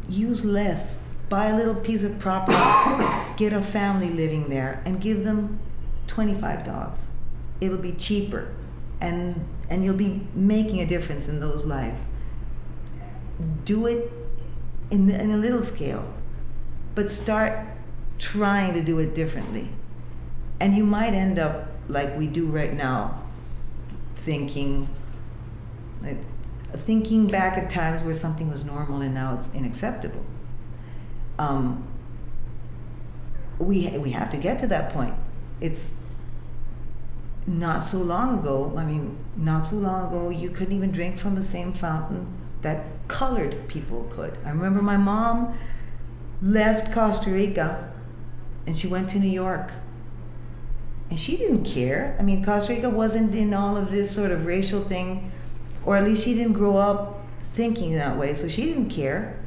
use less, buy a little piece of property, get a family living there, and give them 25 dogs. It'll be cheaper, and you'll be making a difference in those lives. Do it in a little scale, but start trying to do it differently. And you might end up like we do right now, thinking back at times where something was normal and now it's unacceptable. We have to get to that point. It's not so long ago, you couldn't even drink from the same fountain that colored people could. I remember my mom left Costa Rica and she went to New York. And she didn't care. I mean, Costa Rica wasn't in all of this sort of racial thing, or at least she didn't grow up thinking that way, so she didn't care.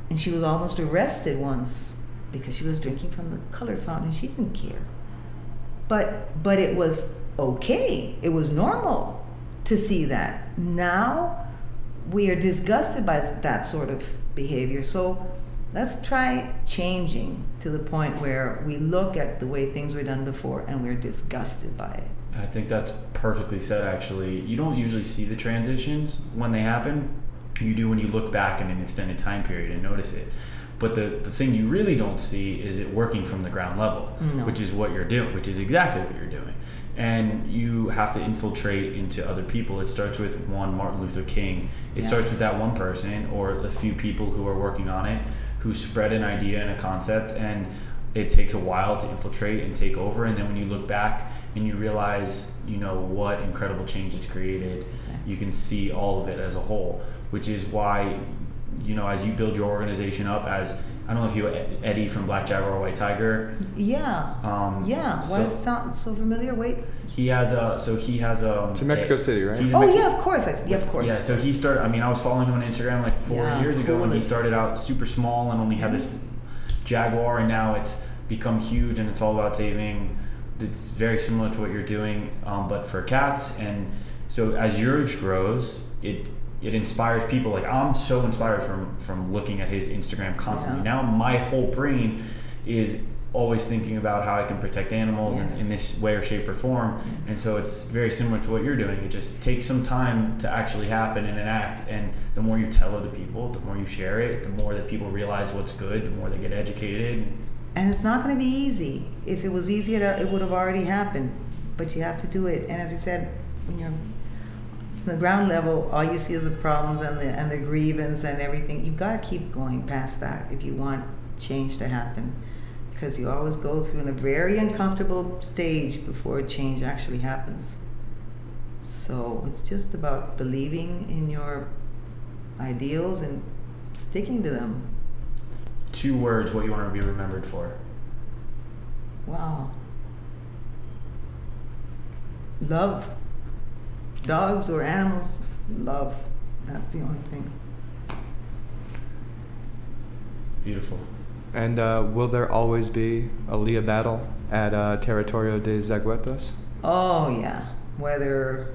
And she was almost arrested once because she was drinking from the colored fountain. She didn't care. But it was okay. It was normal to see that. Now we are disgusted by that sort of behavior. So let's try changing to the point where we look at the way things were done before and we're disgusted by it. I think that's perfectly said, actually. You don't usually see the transitions when they happen. You do when you look back in an extended time period and notice it. But the thing you really don't see is it working from the ground level, No. which is what you're doing, which is exactly what you're doing. And you have to infiltrate into other people. It starts with one Martin Luther King. It starts with that one person or a few people who are working on it, who spread an idea and a concept, and it takes a while to infiltrate and take over. And then when you look back and you realize, you know, what incredible change it's created, you can see all of it as a whole, which is why, you know, as you build your organization up, as I don't know if you Eddie from Black Jaguar White Tiger. Yeah. Why does it sound so familiar? Wait. He has a To Mexico City, right? He's in Oh Mexico. yeah, of course. Of course. Yeah, so he started. I mean, I was following him on Instagram like 4 years ago when he coolest. started out super small and only had this Jaguar, and now it's become huge and it's all about saving. It's very similar to what you're doing, but for cats. And so as yours grows, it inspires people. Like, I'm so inspired from looking at his Instagram constantly. Now my whole brain is always thinking about how I can protect animals in this way or shape or form. And so it's very similar to what you're doing. It just takes some time to actually happen and enact. And the more you tell other people, the more you share it, the more that people realize what's good, the more they get educated. And it's not going to be easy. If it was easy, it would have already happened. But you have to do it. And as I said, when you're from the ground level, all you see is the problems and the grievance and everything. You've got to keep going past that if you want change to happen. Because you always go through a very uncomfortable stage before change actually happens. So it's just about believing in your ideals and sticking to them. 2 words, what you want to be remembered for. Wow. Love. Dogs or animals, love. That's the only thing. Beautiful. And will there always be a Lya Battle at Territorio de Zaguates? Oh yeah. Whether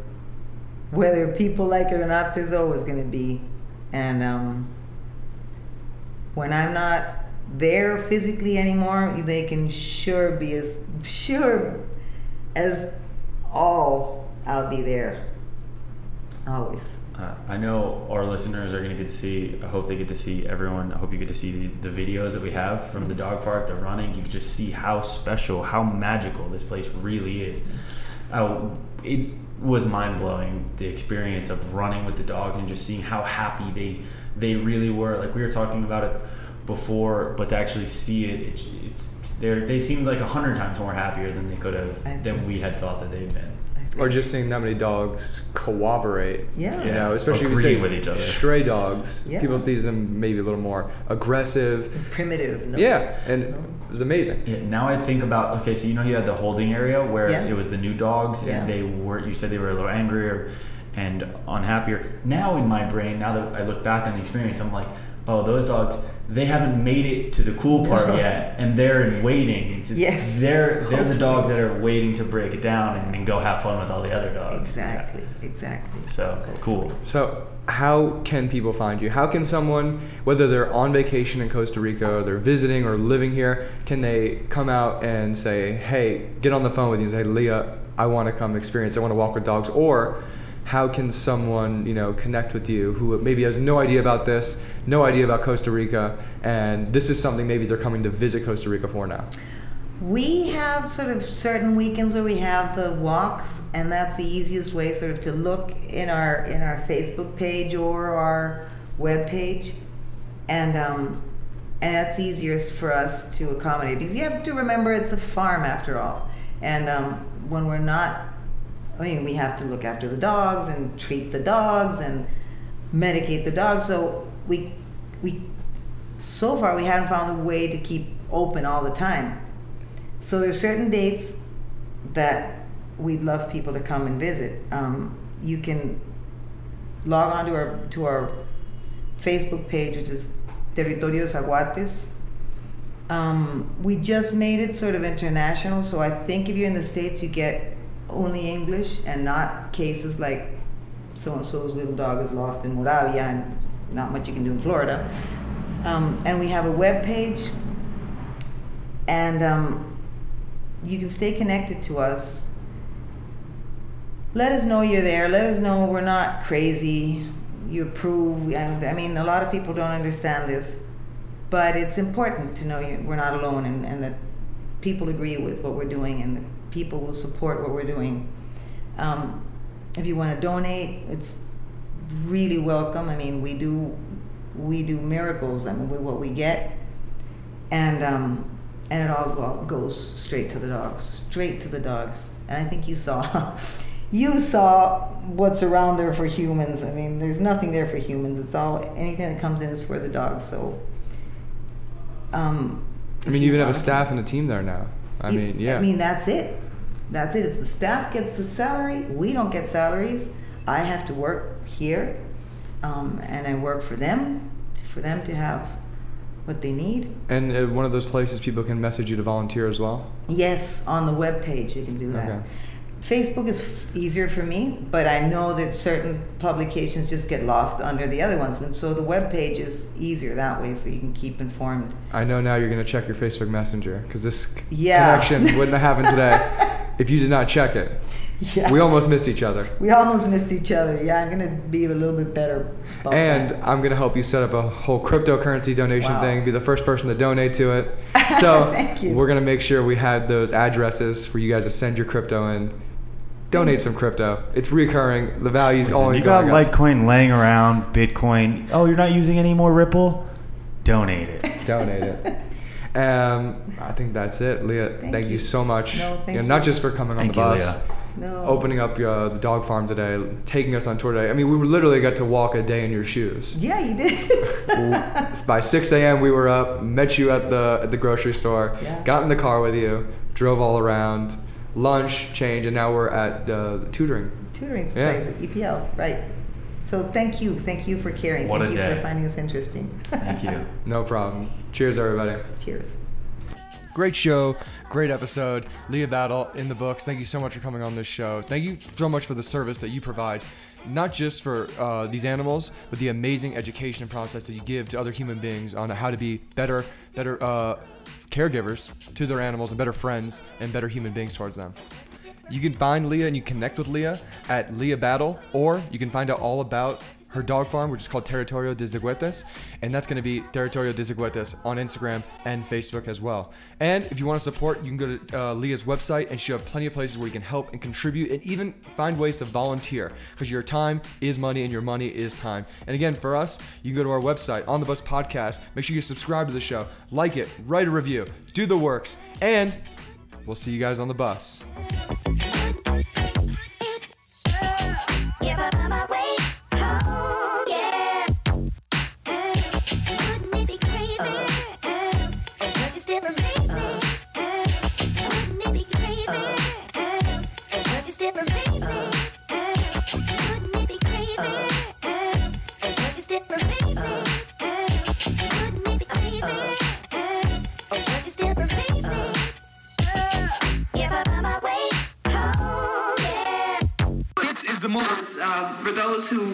people like it or not, there's always going to be. And when I'm not there physically anymore, they can sure be as sure as all I'll be there. Always. I know our listeners are going to get to see, I hope they get to see everyone, I hope you get to see the videos that we have from the dog park, the running. You can just see how special, how magical this place really is. It was mind-blowing, the experience of running with the dog and just seeing how happy they really were. Like, we were talking about it before, but to actually see it, they seemed like 100 times more happier than they could have, than we had thought that they'd been. Or just seeing that many dogs cooperate. Yeah. You know, especially if you Agree say with each other. stray dogs. Yeah. People see them maybe a little more aggressive. Primitive. No. Yeah, and it was amazing. Yeah, now I think about, okay, so you know you had the holding area where Yeah. it was the new dogs and Yeah. you said they were a little angrier and unhappier. Now in my brain, now that I look back on the experience, I'm like, oh, those dogs, they haven't made it to the cool part yet, and they're in waiting. Yes. They're the dogs that are waiting to break it down and go have fun with all the other dogs. Exactly. Yeah. Exactly. So, cool. So how can people find you? How can someone, whether they're on vacation in Costa Rica or they're visiting or living here, can they come out and say, hey, get on the phone with you and say, Leah, I want to come experience, I want to walk with dogs? Or how can someone, connect with you who maybe has no idea about this, no idea about Costa Rica, and this is something maybe they're coming to visit Costa Rica for now? We have sort of certain weekends where we have the walks, and that's the easiest way sort of to look in our Facebook page or our web page, and that's easiest for us to accommodate, because you have to remember it's a farm after all, and when we're not, we have to look after the dogs and treat the dogs and medicate the dogs. So we so far we haven't found a way to keep open all the time. So there's certain dates that we'd love people to come and visit. You can log on to our Facebook page, which is Territorio de Zaguates, We just made it sort of international, so I think if you're in the States, you get only English and not cases like so-and-so's little dog is lost in Moravia and not much you can do in Florida. And we have a web page, and you can stay connected to us. Let us know you're there. Let us know we're not crazy. You approve. I mean, a lot of people don't understand this, but it's important to know we're not alone, and that people agree with what we're doing, and that people will support what we're doing. If you want to donate, it's really welcome. I mean, we do miracles. I mean, with what we get, and it all goes straight to the dogs. And I think you saw what's around there for humans. I mean, there's nothing there for humans. It's all, anything that comes in is for the dogs. So, I mean, you even have a staff and a team there now. I mean, that's it. It's the staff gets the salary. We don't get salaries. I have to work here, and I work for them to have what they need. And one of those places people can message you to volunteer as well? Yes, on the web page you can do that. Okay. Facebook is easier for me, but I know that certain publications just get lost under the other ones, and so the web page is easier that way, so you can keep informed. I know now you're going to check your Facebook Messenger, because this connection wouldn't have happened today if you did not check it. Yeah. We almost missed each other. Yeah, I'm going to be a little bit better about and that. I'm going to help you set up a whole cryptocurrency donation thing, be the first person to donate to it. So Thank you. We're going to make sure we had those addresses for you guys to send your crypto in. Donate some crypto. It's recurring. The value's always going up. You got Litecoin laying around, Bitcoin. Oh, you're not using any more Ripple? Donate it. Donate it. I think that's it. Leah, thank you so much. No, thank you. Not just for coming on the bus, Leah. No. Opening up the dog farm today, taking us on tour today. I mean, we literally got to walk a day in your shoes. Yeah, you did. By 6 a.m. we were up, met you at the grocery store, got in the car with you, drove all around, lunch, change, and now we're at the tutoring. Tutoring place at EPL, right. So thank you for caring. What thank you day. for finding us interesting. Thank you. No problem. Cheers, everybody. Cheers. Great show, great episode. Lya Battle in the books. Thank you so much for coming on this show. Thank you so much for the service that you provide, not just for these animals, but the amazing education process that you give to other human beings on how to be better caregivers to their animals and better friends and better human beings towards them. You can find Leah and you connect with Leah at Lya Battle, or you can find out all about her dog farm, which is called Territorio de Zaguates, and that's going to be Territorio de Zaguates on Instagram and Facebook as well. And if you want to support, you can go to Leah's website, and she'll have plenty of places where you can help and contribute and even find ways to volunteer, because your time is money and your money is time. And again, for us, you can go to our website, On the Bus Podcast. Make sure you subscribe to the show, like it, write a review, do the works, and we'll see you guys on the bus. For those who